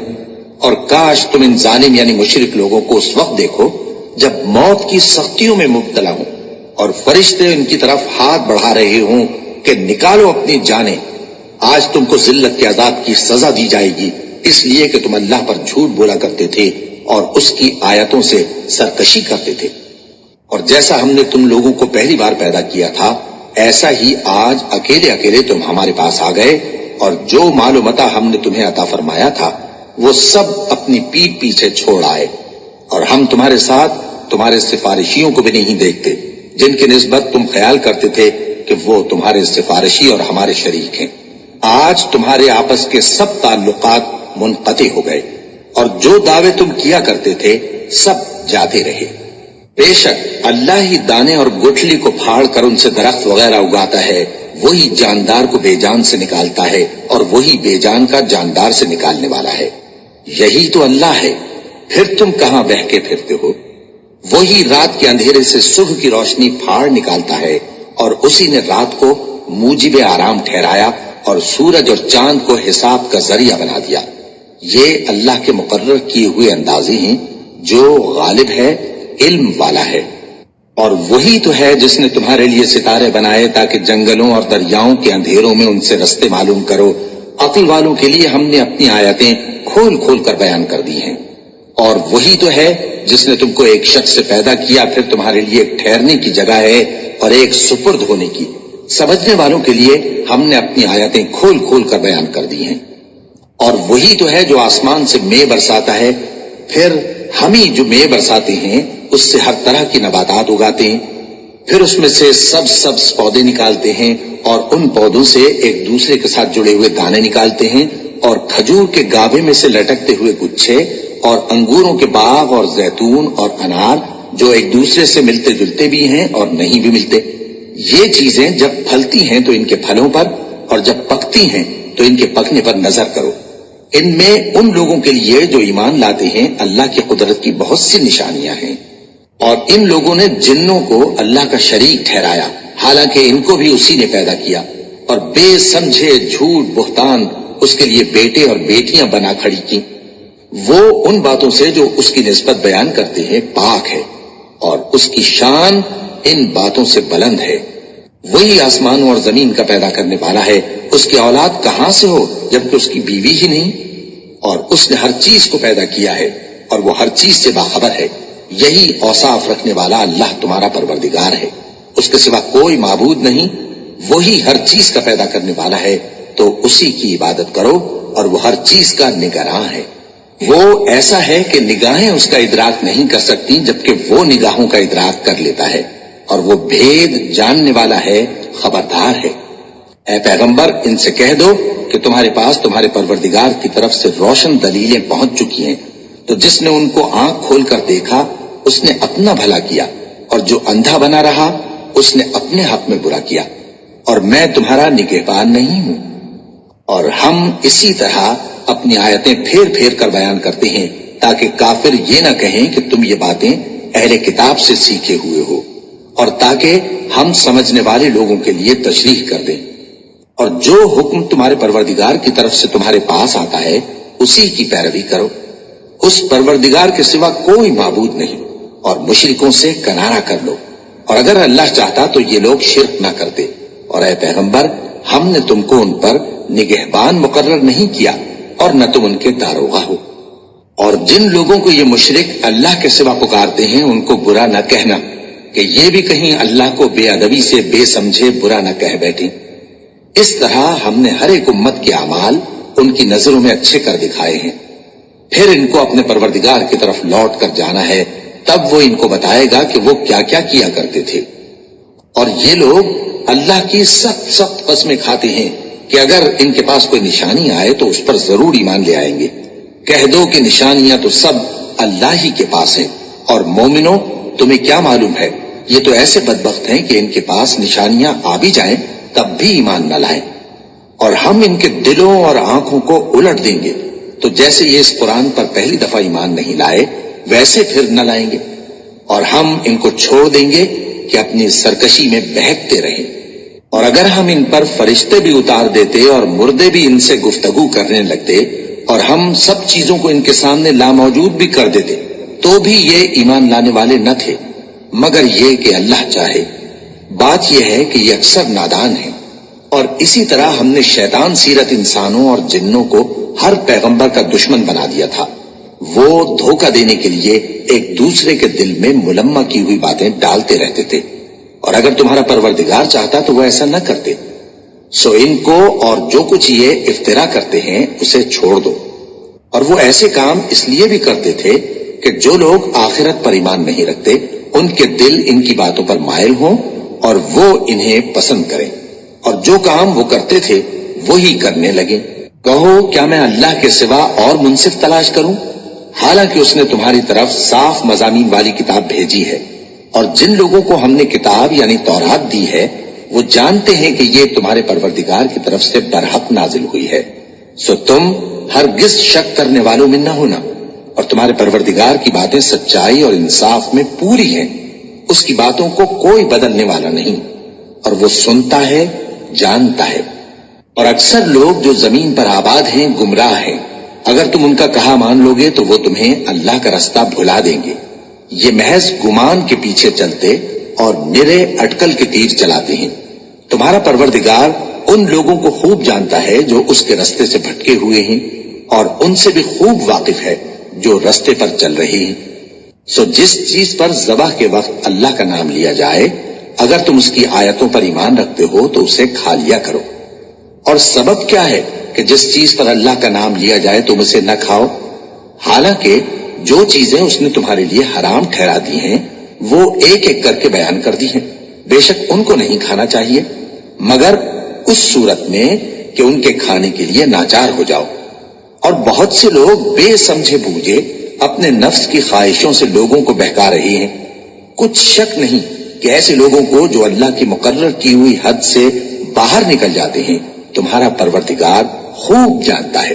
اور کاش تم ان ظالم یعنی مشرک لوگوں کو اس وقت دیکھو جب موت کی سختیوں میں مبتلا ہوں اور فرشتے ان کی طرف ہاتھ بڑھا رہے ہوں کہ نکالو اپنی جانیں، آج تم کو ذلت کے عذاب کی سزا دی جائے گی، اس لیے کہ تم اللہ پر جھوٹ بولا کرتے تھے اور اس کی آیتوں سے سرکشی کرتے تھے۔ اور جیسا ہم نے تم لوگوں کو پہلی بار پیدا کیا تھا ایسا ہی آج اکیلے اکیلے تم ہمارے پاس آ گئے، اور جو مال و متاع ہم نے تمہیں عطا فرمایا تھا وہ سب اپنی پیٹھ پیچھے چھوڑ آئے، اور ہم تمہارے ساتھ تمہارے سفارشیوں کو بھی نہیں دیکھتے جن کی نسبت تم خیال کرتے تھے کہ وہ تمہارے سفارشی اور ہمارے شریک ہیں۔ آج تمہارے آپس کے سب تعلقات منقطع ہو گئے، اور جو دعوے تم کیا کرتے تھے سب جاتے رہے۔ بے شک اللہ ہی دانے اور گٹھلی کو پھاڑ کر ان سے درخت وغیرہ اگاتا ہے، وہی جاندار کو بے جان سے نکالتا ہے اور وہی بے جان کا جاندار سے نکالنے والا ہے۔ یہی تو اللہ ہے، پھر تم کہاں بہکے پھرتے ہو؟ وہی رات کے اندھیرے سے صبح کی روشنی پھاڑ نکالتا ہے، اور اسی نے رات کو موجب آرام ٹھہرایا اور سورج اور چاند کو حساب کا ذریعہ بنا دیا۔ یہ اللہ کے مقرر کیے ہوئے اندازے ہیں، جو غالب ہے، علم والا ہے۔ اور وہی تو ہے جس نے تمہارے لیے ستارے بنائے تاکہ جنگلوں اور دریاؤں کے اندھیروں میں ان سے رستے معلوم کرو۔ عقل والوں کے لیے ہم نے اپنی آیتیں کھول کھول کر بیان کر دی ہیں۔ اور وہی تو ہے جس نے تم کو ایک شخص سے پیدا کیا، پھر تمہارے لیے ایک ٹھہرنے کی جگہ ہے اور ایک سپرد ہونے کی۔ سمجھنے والوں کے لیے ہم نے اپنی آیتیں کھول کھول کر بیان کر دی ہیں۔ اور وہی تو ہے جو آسمان سے مے برساتا ہے، پھر ہم ہی جو مے برساتے ہیں اس سے ہر طرح کی نباتات اگاتے ہیں، پھر اس میں سے سبز پودے نکالتے ہیں، اور ان پودوں سے ایک دوسرے کے ساتھ جڑے ہوئے دانے نکالتے ہیں، اور کھجور کے گابے میں سے لٹکتے ہوئے گچھے، اور انگوروں کے باغ اور زیتون اور انار جو ایک دوسرے سے ملتے جلتے بھی ہیں اور نہیں بھی ملتے۔ یہ چیزیں جب پھلتی ہیں تو ان کے پھلوں پر، اور جب پکتی ہیں تو ان کے پکنے پر نظر کرو۔ ان میں ان لوگوں کے لیے جو ایمان لاتے ہیں اللہ کی قدرت کی بہت سی نشانیاں ہیں۔ اور ان لوگوں نے جنوں کو اللہ کا شریک ٹھہرایا، حالانکہ ان کو بھی اسی نے پیدا کیا، اور بے سمجھے جھوٹ بہتان اس کے لیے بیٹے اور بیٹیاں بنا کھڑی کی۔ وہ ان باتوں سے جو اس کی نسبت بیان کرتے ہیں پاک ہے، اور اس کی شان ان باتوں سے بلند ہے۔ وہی آسمانوں اور زمین کا پیدا کرنے والا ہے، اس کی اولاد کہاں سے ہو جبکہ اس کی بیوی ہی نہیں؟ اور اس نے ہر چیز کو پیدا کیا ہے، اور وہ ہر چیز سے باخبر ہے۔ یہی اوصاف رکھنے والا اللہ تمہارا پروردگار ہے، اس کے سوا کوئی معبود نہیں، وہی ہر چیز کا پیدا کرنے والا ہے، تو اسی کی عبادت کرو، اور وہ ہر چیز کا نگراں ہے۔ وہ ایسا ہے کہ نگاہیں اس کا ادراک نہیں کر سکتی، جبکہ وہ نگاہوں کا ادراک کر لیتا ہے، اور وہ بھید جاننے والا ہے، خبردار ہے۔ اے پیغمبر، ان سے کہہ دو کہ تمہارے پاس تمہارے پروردگار کی طرف سے روشن دلیلیں پہنچ چکی ہیں، تو جس نے ان کو آنکھ کھول کر دیکھا اس نے اپنا بھلا کیا، اور جو اندھا بنا رہا اس نے اپنے حق میں برا کیا، اور میں تمہارا نگہبان نہیں ہوں۔ اور ہم اسی طرح اپنی آیتیں پھیر پھیر کر بیان کرتے ہیں تاکہ کافر یہ نہ کہیں کہ تم یہ باتیں اہل کتاب سے سیکھے ہوئے ہو، اور تاکہ ہم سمجھنے والے لوگوں کے لیے تشریح کر دیں۔ اور جو حکم تمہارے پروردگار کی طرف سے تمہارے پاس آتا ہے اسی کی پیروی کرو، اس پروردگار کے سوا کوئی معبود نہیں، اور مشرکوں سے کنارہ کر لو، اور اگر اللہ چاہتا تو یہ لوگ شرک نہ کرتے۔ اور اے پیغمبر، ہم نے تم کو ان پر نگہبان مقرر نہیں کیا، اور نہ تم ان کے داروغہ ہو۔ اور جن لوگوں کو یہ مشرک اللہ کے سوا پکارتے ہیں ان کو برا نہ کہنا کہ یہ بھی کہیں اللہ کو بے ادبی سے بے سمجھے برا نہ کہہ بیٹھیں۔ اس طرح ہم نے ہر ایک امت کے اعمال ان کی نظروں میں اچھے کر دکھائے ہیں، پھر ان کو اپنے پروردگار کی طرف لوٹ کر جانا ہے، تب وہ ان کو بتائے گا کہ وہ کیا کیا کیا کرتے تھے۔ اور یہ لوگ اللہ کی سخت سخت قسمیں کھاتے ہیں کہ اگر ان کے پاس کوئی نشانی آئے تو اس پر ضرور ایمان لے آئیں گے۔ کہہ دو کہ نشانیاں تو سب اللہ ہی کے پاس ہیں، اور مومنوں تمہیں کیا معلوم ہے، یہ تو ایسے بدبخت ہیں کہ ان کے پاس نشانیاں آ بھی جائیں تب بھی ایمان نہ لائیں، اور ہم ان کے دلوں اور آنکھوں کو الٹ دیں گے، تو جیسے یہ اس قرآن پر پہلی دفعہ ایمان نہیں لائے ویسے پھر نہ لائیں گے، اور ہم ان کو چھوڑ دیں گے کہ اپنی سرکشی میں بہکتے رہیں۔ اور اگر ہم ان پر فرشتے بھی اتار دیتے اور مردے بھی ان سے گفتگو کرنے لگتے اور ہم سب چیزوں کو ان کے سامنے لاموجود بھی کر دیتے تو بھی یہ ایمان لانے والے نہ تھے، مگر یہ کہ اللہ چاہے۔ بات یہ ہے کہ یہ اکثر نادان ہیں۔ اور اسی طرح ہم نے شیطان سیرت انسانوں اور جنوں کو ہر پیغمبر کا دشمن بنا دیا تھا، وہ دھوکہ دینے کے لیے ایک دوسرے کے دل میں ملمہ کی ہوئی باتیں ڈالتے رہتے تھے، اور اگر تمہارا پروردگار چاہتا تو وہ ایسا نہ کرتے۔ سو ان کو اور جو کچھ یہ افترا کرتے ہیں اسے چھوڑ دو۔ اور وہ ایسے کام اس لیے بھی کرتے تھے کہ جو لوگ آخرت پر ایمان نہیں رکھتے ان کے دل ان کی باتوں پر مائل ہوں اور وہ انہیں پسند کریں، اور جو کام وہ کرتے تھے وہی کرنے لگے۔ کہو کیا میں اللہ کے سوا اور منصف تلاش کروں، حالانکہ اس نے تمہاری طرف صاف مضامین والی کتاب بھیجی ہے، اور جن لوگوں کو ہم نے کتاب یعنی تورات دی ہے وہ جانتے ہیں کہ یہ تمہارے پروردگار کی طرف سے برحق نازل ہوئی ہے، سو تم ہرگز شک کرنے والوں میں نہ ہونا، اور تمہارے پروردگار کی باتیں سچائی اور انصاف میں پوری ہیں، اس کی باتوں کو کوئی بدلنے والا نہیں، اور وہ سنتا ہے جانتا ہے۔ اور اکثر لوگ جو زمین پر آباد ہیں گمراہ ہیں، اگر تم ان کا کہا مان لوگے تو وہ تمہیں اللہ کا رستہ بھلا دیں گے۔ یہ محض گمان کے پیچھے چلتے اور نرے اٹکل کے تیر چلاتے ہیں۔ تمہارا پروردگار ان لوگوں کو خوب جانتا ہے جو اس کے رستے سے بھٹکے ہوئے ہیں، اور ان سے بھی خوب واقف ہے جو رستے پر چل رہے ہیں۔ سو جس چیز پر ذبح کے وقت اللہ کا نام لیا جائے اگر تم اس کی آیتوں پر ایمان رکھتے ہو تو اسے کھا لیا کرو۔ اور سبب کیا ہے کہ جس چیز پر اللہ کا نام لیا جائے تم اسے نہ کھاؤ، حالانکہ جو چیزیں اس نے تمہارے لیے حرام ٹھہرا دی ہیں وہ ایک ایک کر کے بیان کر دی ہیں، بے شک ان کو نہیں کھانا چاہیے مگر اس صورت میں کہ ان کے کھانے کے لیے ناچار ہو جاؤ۔ اور بہت سے لوگ بے سمجھے بوجھے اپنے نفس کی خواہشوں سے لوگوں کو بہکا رہے ہیں۔ کچھ شک نہیں کہ ایسے لوگوں کو جو اللہ کی مقرر کی ہوئی حد سے باہر نکل جاتے ہیں تمہارا پروردگار خوب جانتا ہے۔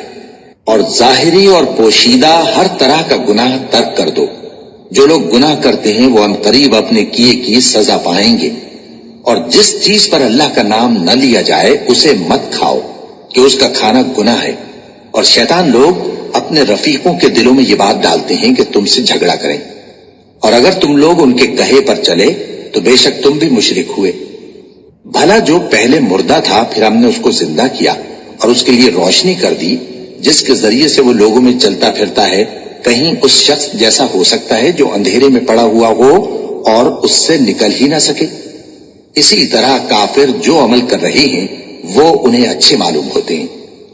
اور ظاہری اور پوشیدہ ہر طرح کا گناہ ترک کر دو، جو لوگ گناہ کرتے ہیں وہ عنقریب اپنے کیے کی سزا پائیں گے۔ اور جس چیز پر اللہ کا نام نہ لیا جائے اسے مت کھاؤ کہ اس کا کھانا گناہ ہے، اور شیطان لوگ اپنے رفیقوں کے دلوں میں یہ بات ڈالتے ہیں کہ تم سے جھگڑا کریں، اور اگر تم لوگ ان کے کہے پر چلے تو بے شک تم بھی مشرک ہوئے۔ بھلا جو پہلے مردہ تھا پھر ہم نے اس کو زندہ کیا اور اس کے لیے روشنی کر دی جس کے ذریعے سے وہ لوگوں میں چلتا پھرتا ہے کہیں اس شخص جیسا ہو سکتا ہے جو اندھیرے میں پڑا ہوا ہو اور اس سے نکل ہی نہ سکے؟ اسی طرح کافر جو عمل کر رہے ہیں وہ انہیں اچھے معلوم ہوتے ہیں،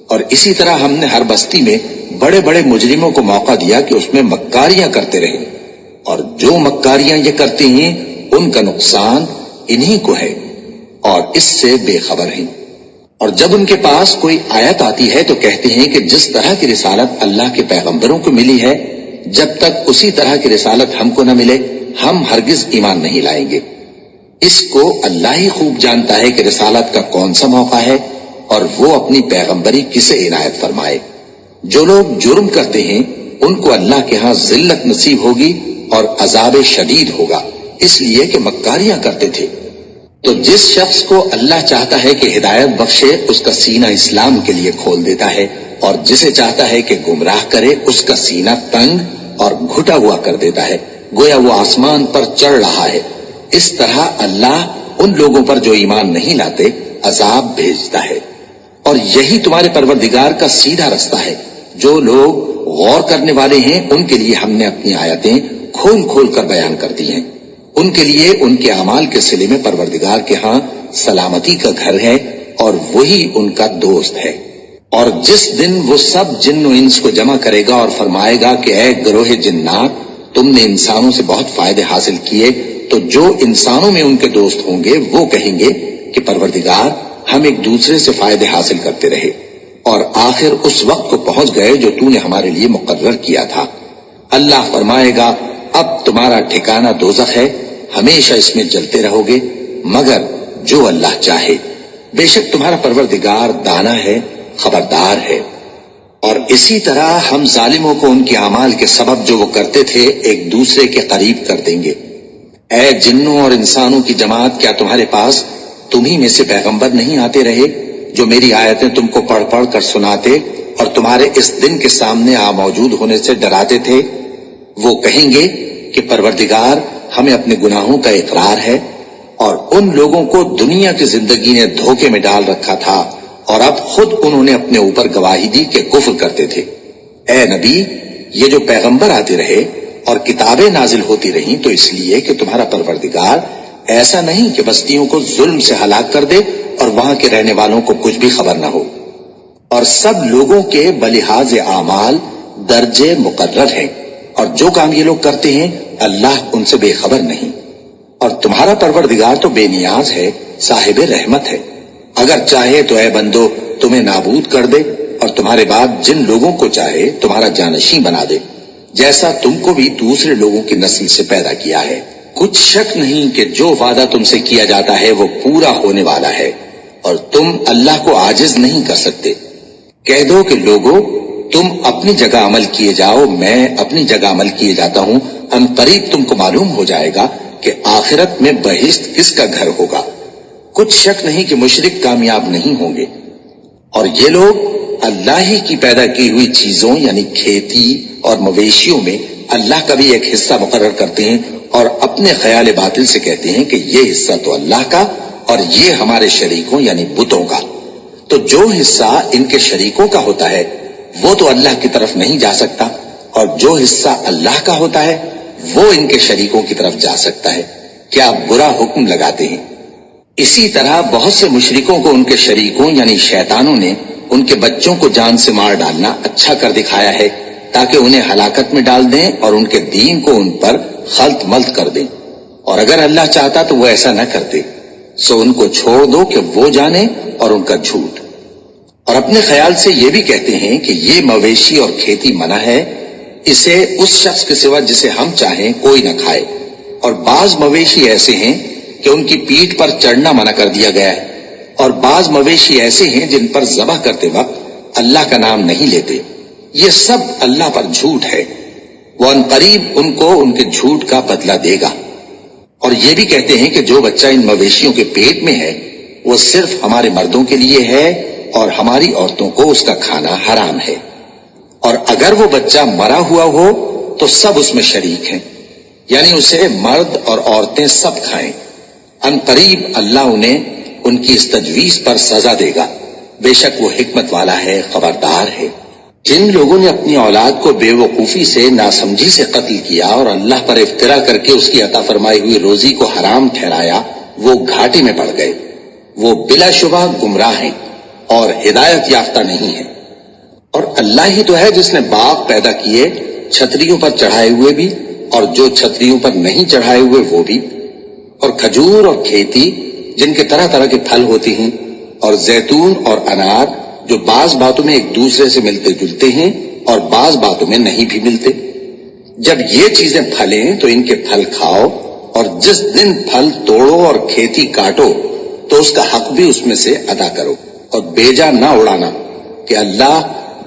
اور اسی طرح ہم نے ہر بستی میں بڑے بڑے مجرموں کو موقع دیا کہ اس میں مکاریاں کرتے رہیں، اور جو مکاریاں یہ کرتے ہیں ان کا نقصان انہی کو ہے اور اس سے بے خبر ہیں۔ اور جب ان کے پاس کوئی آیت آتی ہے تو کہتے ہیں کہ جس طرح کی رسالت اللہ کے پیغمبروں کو ملی ہے، جب تک اسی طرح کی رسالت ہم کو نہ ملے ہم ہرگز ایمان نہیں لائیں گے۔ اس کو اللہ ہی خوب جانتا ہے کہ رسالت کا کون سا موقع ہے اور وہ اپنی پیغمبری کسے عنایت فرمائے۔ جو لوگ جرم کرتے ہیں ان کو اللہ کے ہاں ذلت نصیب ہوگی اور عذاب شدید ہوگا، اس لیے کہ مکاریاں کرتے تھے۔ تو جس شخص کو اللہ چاہتا ہے کہ ہدایت بخشے اس کا سینہ اسلام کے لیے کھول دیتا ہے، اور جسے چاہتا ہے کہ گمراہ کرے اس کا سینہ تنگ اور گھٹا ہوا کر دیتا ہے، گویا وہ آسمان پر چڑھ رہا ہے۔ اس طرح اللہ ان لوگوں پر جو ایمان نہیں لاتے عذاب بھیجتا ہے۔ اور یہی تمہارے پروردگار کا سیدھا رستہ ہے۔ جو لوگ غور کرنے والے ہیں ان کے لیے ہم نے اپنی آیتیں کھول کھول کر بیان کر دی ہیں۔ ان کے لیے ان کے اعمال کے صلے میں پروردگار کے ہاں سلامتی کا گھر ہے اور وہی ان کا دوست ہے۔ اور جس دن وہ سب جن و انس کو جمع کرے گا اور فرمائے گا کہ اے گروہ جنات، تم نے انسانوں سے بہت فائدے حاصل کیے، تو جو انسانوں میں ان کے دوست ہوں گے وہ کہیں گے کہ پروردگار ہم ایک دوسرے سے فائدے حاصل کرتے رہے اور آخر اس وقت کو پہنچ گئے جو تو نے ہمارے لیے مقرر کیا تھا۔ اللہ فرمائے گا اب تمہارا ٹھکانہ دوزخ ہے، ہمیشہ اس میں جلتے رہو گے مگر جو اللہ چاہے، بے شک تمہارا پروردگار دانا ہے، خبردار ہے۔ اور اسی طرح ہم ظالموں کو ان کے اعمال کے سبب جو وہ کرتے تھے ایک دوسرے کے قریب کر دیں گے۔ اے جنوں اور انسانوں کی جماعت، کیا تمہارے پاس تمہیں میں سے پیغمبر نہیں آتے رہے جو میری آیتیں تم کو پڑھ پڑھ کر سناتے اور تمہارے اس دن کے سامنے موجود ہونے سے ڈراتے تھے؟ وہ کہیں گے کہ پروردگار ہمیں اپنے گناہوں کا اقرار ہے، اور ان لوگوں کو دنیا کی زندگی نے دھوکے میں ڈال رکھا تھا اور اب خود انہوں نے اپنے اوپر گواہی دی کہ کفر کرتے تھے۔ اے نبی، یہ جو پیغمبر آتے رہے اور کتابیں نازل ہوتی رہیں تو اس لیے کہ تمہارا پروردگار ایسا نہیں کہ بستیوں کو ظلم سے ہلاک کر دے اور وہاں کے رہنے والوں کو کچھ بھی خبر نہ ہو، اور سب لوگوں کے بلحاظ اعمال درجے مقرر ہیں، اور جو کام یہ لوگ کرتے ہیں اللہ ان سے بے خبر نہیں۔ اور تمہارا پروردگار تو بے نیاز ہے، صاحب رحمت ہے، اگر چاہے تو اے بندو تمہیں نابود کر دے اور تمہارے بعد جن لوگوں کو چاہے تمہارا جانشین بنا دے، جیسا تم کو بھی دوسرے لوگوں کی نسل سے پیدا کیا ہے۔ کچھ شک نہیں کہ جو وعدہ تم سے کیا جاتا ہے وہ پورا ہونے والا ہے، اور تم اللہ کو عاجز نہیں کر سکتے۔ کہہ دو کہ لوگو تم اپنی جگہ عمل کیے جاؤ، میں اپنی جگہ عمل کیے جاتا ہوں، ان قریب تم کو معلوم ہو جائے گا کہ آخرت میں بہشت کس کا گھر ہوگا۔ کچھ شک نہیں کہ مشرک کامیاب نہیں ہوں گے۔ اور یہ لوگ اللہ ہی کی پیدا کی ہوئی چیزوں یعنی کھیتی اور مویشیوں میں اللہ کا بھی ایک حصہ مقرر کرتے ہیں اور اپنے خیال باطل سے کہتے ہیں کہ یہ حصہ تو اللہ کا اور یہ ہمارے شریکوں یعنی بتوں کا۔ تو جو حصہ ان کے شریکوں کا ہوتا ہے وہ تو اللہ کی طرف نہیں جا سکتا، اور جو حصہ اللہ کا ہوتا ہے وہ ان کے شریکوں کی طرف جا سکتا ہے۔ کیا برا حکم لگاتے ہیں؟ اسی طرح بہت سے مشرکوں کو ان کے شریکوں یعنی شیطانوں نے ان کے بچوں کو جان سے مار ڈالنا اچھا کر دکھایا ہے تاکہ انہیں ہلاکت میں ڈال دیں اور ان کے دین کو ان پر خلط ملط کر دیں، اور اگر اللہ چاہتا تو وہ ایسا نہ کرتے۔ سو ان کو چھوڑ دو کہ وہ جانے اور ان کا جھوٹ۔ اور اپنے خیال سے یہ بھی کہتے ہیں کہ یہ مویشی اور کھیتی منع ہے، اسے اس شخص کے سوا جسے ہم چاہیں کوئی نہ کھائے، اور بعض مویشی ایسے ہیں کہ ان کی پیٹھ پر چڑھنا منع کر دیا گیا ہے، اور بعض مویشی ایسے ہیں جن پر ذبح کرتے وقت اللہ کا نام نہیں لیتے۔ یہ سب اللہ پر جھوٹ ہے، وہ ان قریب ان کو ان کے جھوٹ کا بدلہ دے گا۔ اور یہ بھی کہتے ہیں کہ جو بچہ ان مویشیوں کے پیٹ میں ہے وہ صرف ہمارے مردوں کے لیے ہے اور ہماری عورتوں کو اس کا کھانا حرام ہے، اور اگر وہ بچہ مرا ہوا ہو تو سب اس میں شریک ہیں، یعنی اسے مرد اور عورتیں سب کھائیں۔ ان قریب اللہ انہیں ان کی اس تجویز پر سزا دے گا، بے شک وہ حکمت والا ہے، خبردار ہے۔ جن لوگوں نے اپنی اولاد کو بے وقوفی سے ناسمجھی سے قتل کیا اور اللہ پر افترا کر کے اس کی عطا فرمائی ہوئی روزی کو حرام ٹھہرایا، وہ گھاٹے میں پڑ گئے. وہ بلا شبہ گمراہ ہیں اور ہدایت یافتہ نہیں ہیں. اور اللہ ہی تو ہے جس نے باغ پیدا کیے، چھتریوں پر چڑھائے ہوئے بھی اور جو چھتریوں پر نہیں چڑھائے ہوئے وہ بھی، اور کھجور اور کھیتی جن کے طرح طرح کے پھل ہوتے ہیں، اور زیتون اور انار جو بعض باتوں میں ایک دوسرے سے ملتے جلتے ہیں اور بعض باتوں میں نہیں بھی ملتے. جب یہ چیزیں پھلیں تو ان کے پھل کھاؤ، اور جس دن پھل توڑو اور کھیتی کاٹو تو اس کا حق بھی اس میں سے ادا کرو، اور بیجا نہ اڑانا کہ اللہ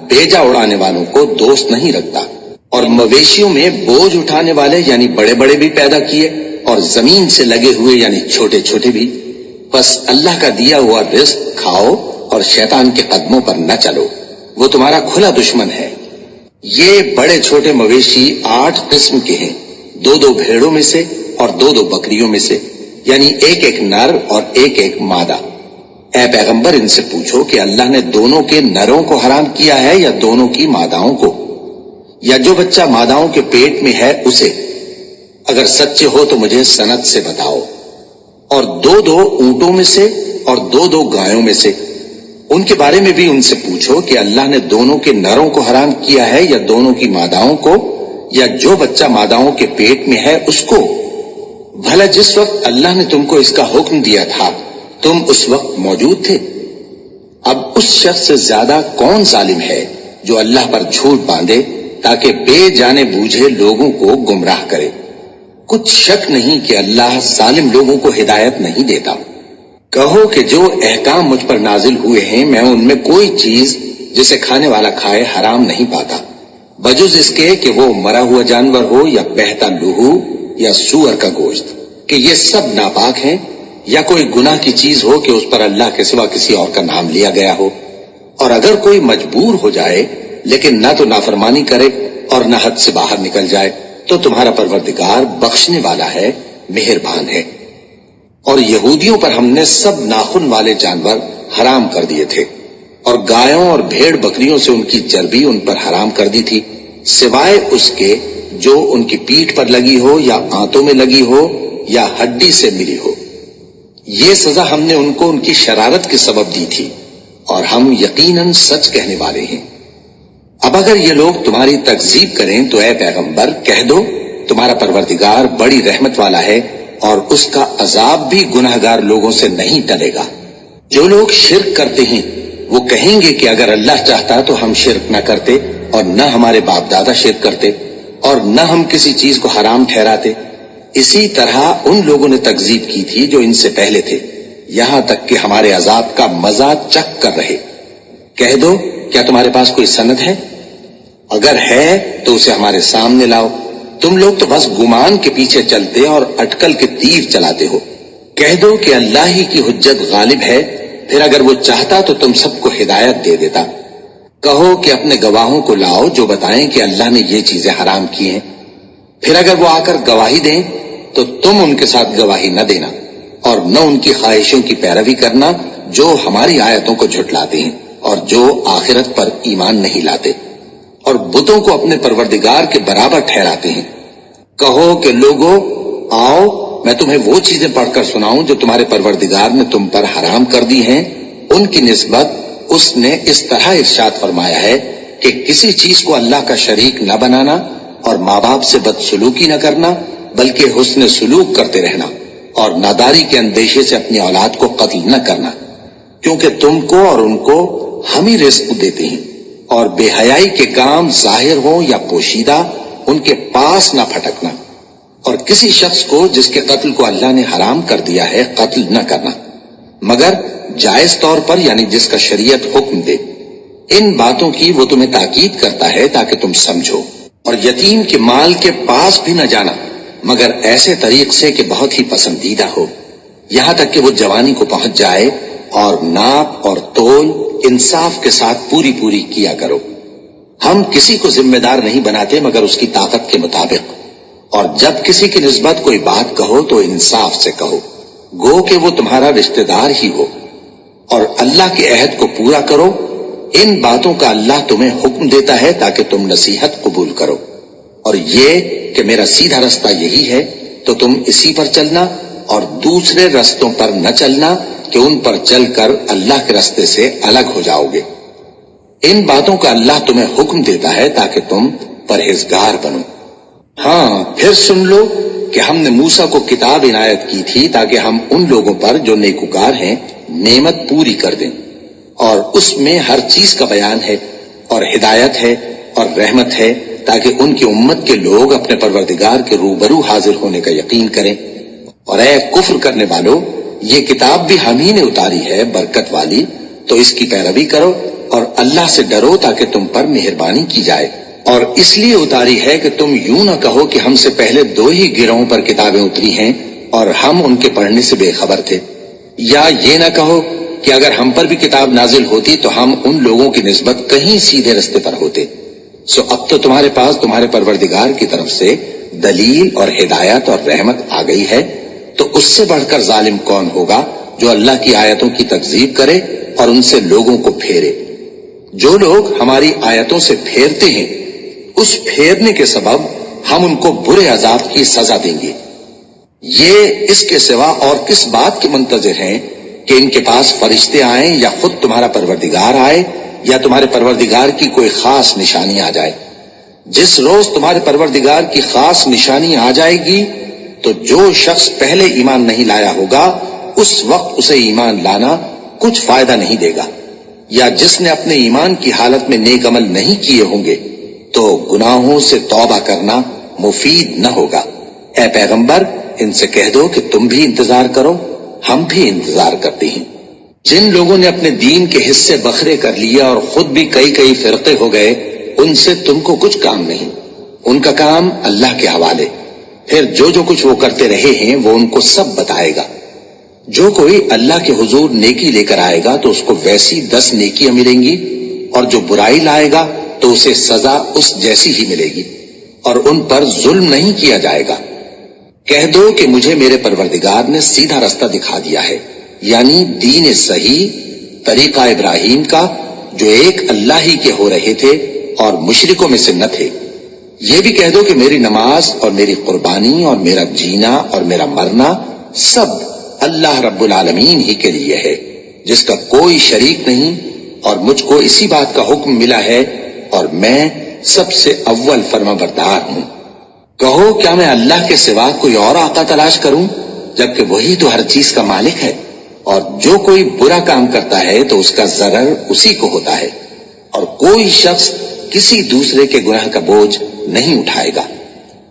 بیجا اڑانے والوں کو دوست نہیں رکھتا. اور مویشیوں میں بوجھ اٹھانے والے یعنی بڑے بڑے بھی پیدا کیے، اور زمین سے لگے ہوئے یعنی چھوٹے چھوٹے بھی. بس اللہ کا دیا ہوا رزق کھاؤ اور شیطان کے قدموں پر نہ چلو، وہ تمہارا کھلا دشمن ہے. یہ بڑے چھوٹے مویشی 8 قسم کے ہیں، 2 بھیڑوں میں سے اور 2 بکریوں میں سے، یعنی ایک نر اور ایک مادہ. اے پیغمبر ان سے پوچھو کہ اللہ نے دونوں کے نروں کو حرام کیا ہے یا دونوں کی ماداؤں کو، یا جو بچہ ماداؤں کے پیٹ میں ہے اسے؟ اگر سچے ہو تو مجھے سند سے بتاؤ. اور 2 اونٹوں میں سے اور 2 گایوں میں سے، ان کے بارے میں بھی ان سے پوچھو کہ اللہ نے دونوں کے نروں کو حرام کیا ہے یا دونوں کی ماداؤں کو، یا جو بچہ ماداؤں کے پیٹ میں ہے اس کو؟ بھلا جس وقت اللہ نے تم کو اس کا حکم دیا تھا تم اس وقت موجود تھے؟ اب اس شخص سے زیادہ کون ظالم ہے جو اللہ پر جھوٹ باندھے تاکہ بے جانے بوجھے لوگوں کو گمراہ کرے. کچھ شک نہیں کہ اللہ ظالم لوگوں کو ہدایت نہیں دیتا. کہو کہ جو احکام مجھ پر نازل ہوئے ہیں میں ان میں کوئی چیز جسے کھانے والا کھائے حرام نہیں پاتا، بجز اس کے کہ وہ مرا ہوا جانور ہو یا بہتا لہو یا سور کا گوشت، کہ یہ سب ناپاک ہیں، یا کوئی گناہ کی چیز ہو کہ اس پر اللہ کے سوا کسی اور کا نام لیا گیا ہو. اور اگر کوئی مجبور ہو جائے لیکن نہ تو نافرمانی کرے اور نہ حد سے باہر نکل جائے تو تمہارا پروردگار بخشنے والا ہے، مہربان ہے. اور یہودیوں پر ہم نے سب ناخن والے جانور حرام کر دیے تھے، اور گایوں اور بھیڑ بکریوں سے ان کی چربی ان پر حرام کر دی تھی، سوائے اس کے جو ان کی پیٹھ پر لگی ہو یا آنتوں میں لگی ہو یا ہڈی سے ملی ہو. یہ سزا ہم نے ان کو ان کی شرارت کے سبب دی تھی، اور ہم یقیناً سچ کہنے والے ہیں. اب اگر یہ لوگ تمہاری تکذیب کریں تو اے پیغمبر کہہ دو تمہارا پروردگار بڑی رحمت والا ہے، اور اس کا عذاب بھی گناہگار لوگوں سے نہیں ٹلے گا. جو لوگ شرک کرتے ہیں وہ کہیں گے کہ اگر اللہ چاہتا تو ہم شرک نہ کرتے، اور نہ ہمارے باپ دادا شرک کرتے، اور نہ ہم کسی چیز کو حرام ٹھہراتے. اسی طرح ان لوگوں نے تکذیب کی تھی جو ان سے پہلے تھے، یہاں تک کہ ہمارے عذاب کا مزہ چکھ کر رہے. کہہ دو کیا تمہارے پاس کوئی سند ہے؟ اگر ہے تو اسے ہمارے سامنے لاؤ. تم لوگ تو بس گمان کے پیچھے چلتے اور اٹکل کے تیر چلاتے ہو. کہہ دو کہ اللہ ہی کی حجت غالب ہے، پھر اگر وہ چاہتا تو تم سب کو ہدایت دے دیتا. کہو کہ اپنے گواہوں کو لاؤ جو بتائیں کہ اللہ نے یہ چیزیں حرام کی ہیں. پھر اگر وہ آ کر گواہی دیں تو تم ان کے ساتھ گواہی نہ دینا، اور نہ ان کی خواہشوں کی پیروی کرنا جو ہماری آیتوں کو جھٹلاتے ہیں اور جو آخرت پر ایمان نہیں لاتے، اور بتوں کو اپنے پروردگار کے برابر ٹھہراتے ہیں. کہو کہ لوگو آؤ میں تمہیں وہ چیزیں پڑھ کر سناؤں جو تمہارے پروردگار نے تم پر حرام کر دی ہیں. ان کی نسبت اس نے اس طرح ارشاد فرمایا ہے کہ کسی چیز کو اللہ کا شریک نہ بنانا، اور ماں باپ سے بدسلوکی نہ کرنا بلکہ حسن سلوک کرتے رہنا، اور ناداری کے اندیشے سے اپنی اولاد کو قتل نہ کرنا، کیونکہ تم کو اور ان کو ہم ہی رزق دیتے ہیں. اور بے حیائی کے کام ظاہر ہوں یا پوشیدہ ان کے پاس نہ پھٹکنا، اور کسی شخص کو جس کے قتل کو اللہ نے حرام کر دیا ہے قتل نہ کرنا مگر جائز طور پر، یعنی جس کا شریعت حکم دے. ان باتوں کی وہ تمہیں تاکید کرتا ہے تاکہ تم سمجھو. اور یتیم کے مال کے پاس بھی نہ جانا مگر ایسے طریق سے کہ بہت ہی پسندیدہ ہو، یہاں تک کہ وہ جوانی کو پہنچ جائے. اور ناپ اور تول انصاف کے ساتھ پوری پوری کیا کرو. ہم کسی کو ذمہ دار نہیں بناتے مگر اس کی طاقت کے مطابق. اور جب کسی کی نسبت کوئی بات کہو تو انصاف سے کہو، گو کہ وہ تمہارا رشتہ دار ہی ہو. اور اللہ کے عہد کو پورا کرو، ان باتوں کا اللہ تمہیں حکم دیتا ہے تاکہ تم نصیحت قبول کرو، اور یہ کہ میرا سیدھا رستہ یہی ہے تو تم اسی پر چلنا، اور دوسرے رستوں پر نہ چلنا کہ ان پر چل کر اللہ کے رستے سے الگ ہو جاؤ گے۔ ان باتوں کا اللہ تمہیں حکم دیتا ہے تاکہ تم پرہیزگار بنو۔ ہاں پھر سن لو کہ ہم نے موسیٰ کو کتاب عنایت کی تھی تاکہ ہم ان لوگوں پر جو نیکوکار ہیں نعمت پوری کر دیں، اور اس میں ہر چیز کا بیان ہے اور ہدایت ہے اور رحمت ہے، تاکہ ان کی امت کے لوگ اپنے پروردگار کے روبرو حاضر ہونے کا یقین کریں۔ اور اے کفر کرنے والو، یہ کتاب بھی ہم ہی نے اتاری ہے برکت والی، تو اس کی پیروی کرو اور اللہ سے ڈرو تاکہ تم پر مہربانی کی جائے۔ اور اس لیے اتاری ہے کہ تم یوں نہ کہو کہ ہم سے پہلے 2 ہی گروہوں پر کتابیں اتری ہیں اور ہم ان کے پڑھنے سے بے خبر تھے، یا یہ نہ کہو کہ اگر ہم پر بھی کتاب نازل ہوتی تو ہم ان لوگوں کی نسبت کہیں سیدھے رستے پر ہوتے۔ سو اب تو تمہارے پاس تمہارے پروردگار کی طرف سے دلیل اور ہدایت اور رحمت آ گئی ہے، تو اس سے بڑھ کر ظالم کون ہوگا جو اللہ کی آیتوں کی تکذیب کرے اور ان سے لوگوں کو پھیرے۔ جو لوگ ہماری آیتوں سے پھیرتے ہیں، اس پھیرنے کے سبب ہم ان کو برے عذاب کی سزا دیں گے۔ یہ اس کے سوا اور کس بات کے منتظر ہیں کہ ان کے پاس فرشتے آئیں یا خود تمہارا پروردگار آئے یا تمہارے پروردگار کی کوئی خاص نشانی آ جائے؟ جس روز تمہارے پروردگار کی خاص نشانی آ جائے گی تو جو شخص پہلے ایمان نہیں لایا ہوگا اس وقت اسے ایمان لانا کچھ فائدہ نہیں دے گا، یا جس نے اپنے ایمان کی حالت میں نیک عمل نہیں کیے ہوں گے تو گناہوں سے توبہ کرنا مفید نہ ہوگا۔ اے پیغمبر، ان سے کہہ دو کہ تم بھی انتظار کرو، ہم بھی انتظار کرتے ہیں۔ جن لوگوں نے اپنے دین کے حصے بکھرے کر لیے اور خود بھی کئی فرقے ہو گئے، ان سے تم کو کچھ کام نہیں، ان کا کام اللہ کے حوالے۔ پھر جو کچھ وہ کرتے رہے ہیں وہ ان کو سب بتائے گا۔ جو کوئی اللہ کے حضور نیکی لے کر آئے گا تو اس کو ویسی 10 نیکیاں ملیں گی، اور جو برائی لائے گا تو اسے سزا اس جیسی ہی ملے گی، اور ان پر ظلم نہیں کیا جائے گا۔ کہہ دو کہ مجھے میرے پروردگار نے سیدھا رستہ دکھا دیا ہے، یعنی دین صحیح، طریقہ ابراہیم کا، جو ایک اللہ ہی کے ہو رہے تھے اور مشرکوں میں سے نہ تھے۔ یہ بھی کہہ دو کہ میری نماز اور میری قربانی اور میرا جینا اور میرا مرنا سب اللہ رب العالمین ہی کے لیے ہے، جس کا کوئی شریک نہیں، اور مجھ کو اسی بات کا حکم ملا ہے اور میں سب سے اول فرما بردار ہوں۔ کہو کیا میں اللہ کے سوا کوئی اور آقا تلاش کروں، جبکہ وہی تو ہر چیز کا مالک ہے، اور جو کوئی برا کام کرتا ہے تو اس کا ضرر اسی کو ہوتا ہے، اور کوئی شخص کسی دوسرے کے گناہ کا بوجھ نہیں اٹھائے گا۔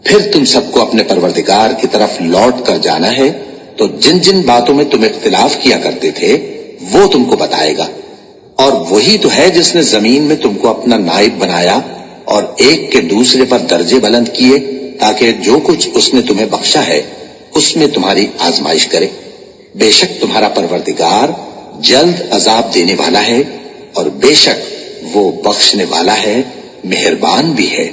پھر تم سب کو اپنے پروردگار کی طرف لوٹ کر جانا ہے، تو جن جن باتوں میں تم اختلاف کیا کرتے تھے وہ تم کو بتائے گا۔ اور وہی تو ہے جس نے زمین میں تم کو اپنا نائب بنایا اور ایک کے دوسرے پر درجے بلند کیے، تاکہ جو کچھ اس نے تمہیں بخشا ہے اس میں تمہاری آزمائش کرے۔ بے شک تمہارا پروردگار جلد عذاب دینے والا ہے، اور بے شک وہ بخشنے والا ہے، مہربان بھی ہے۔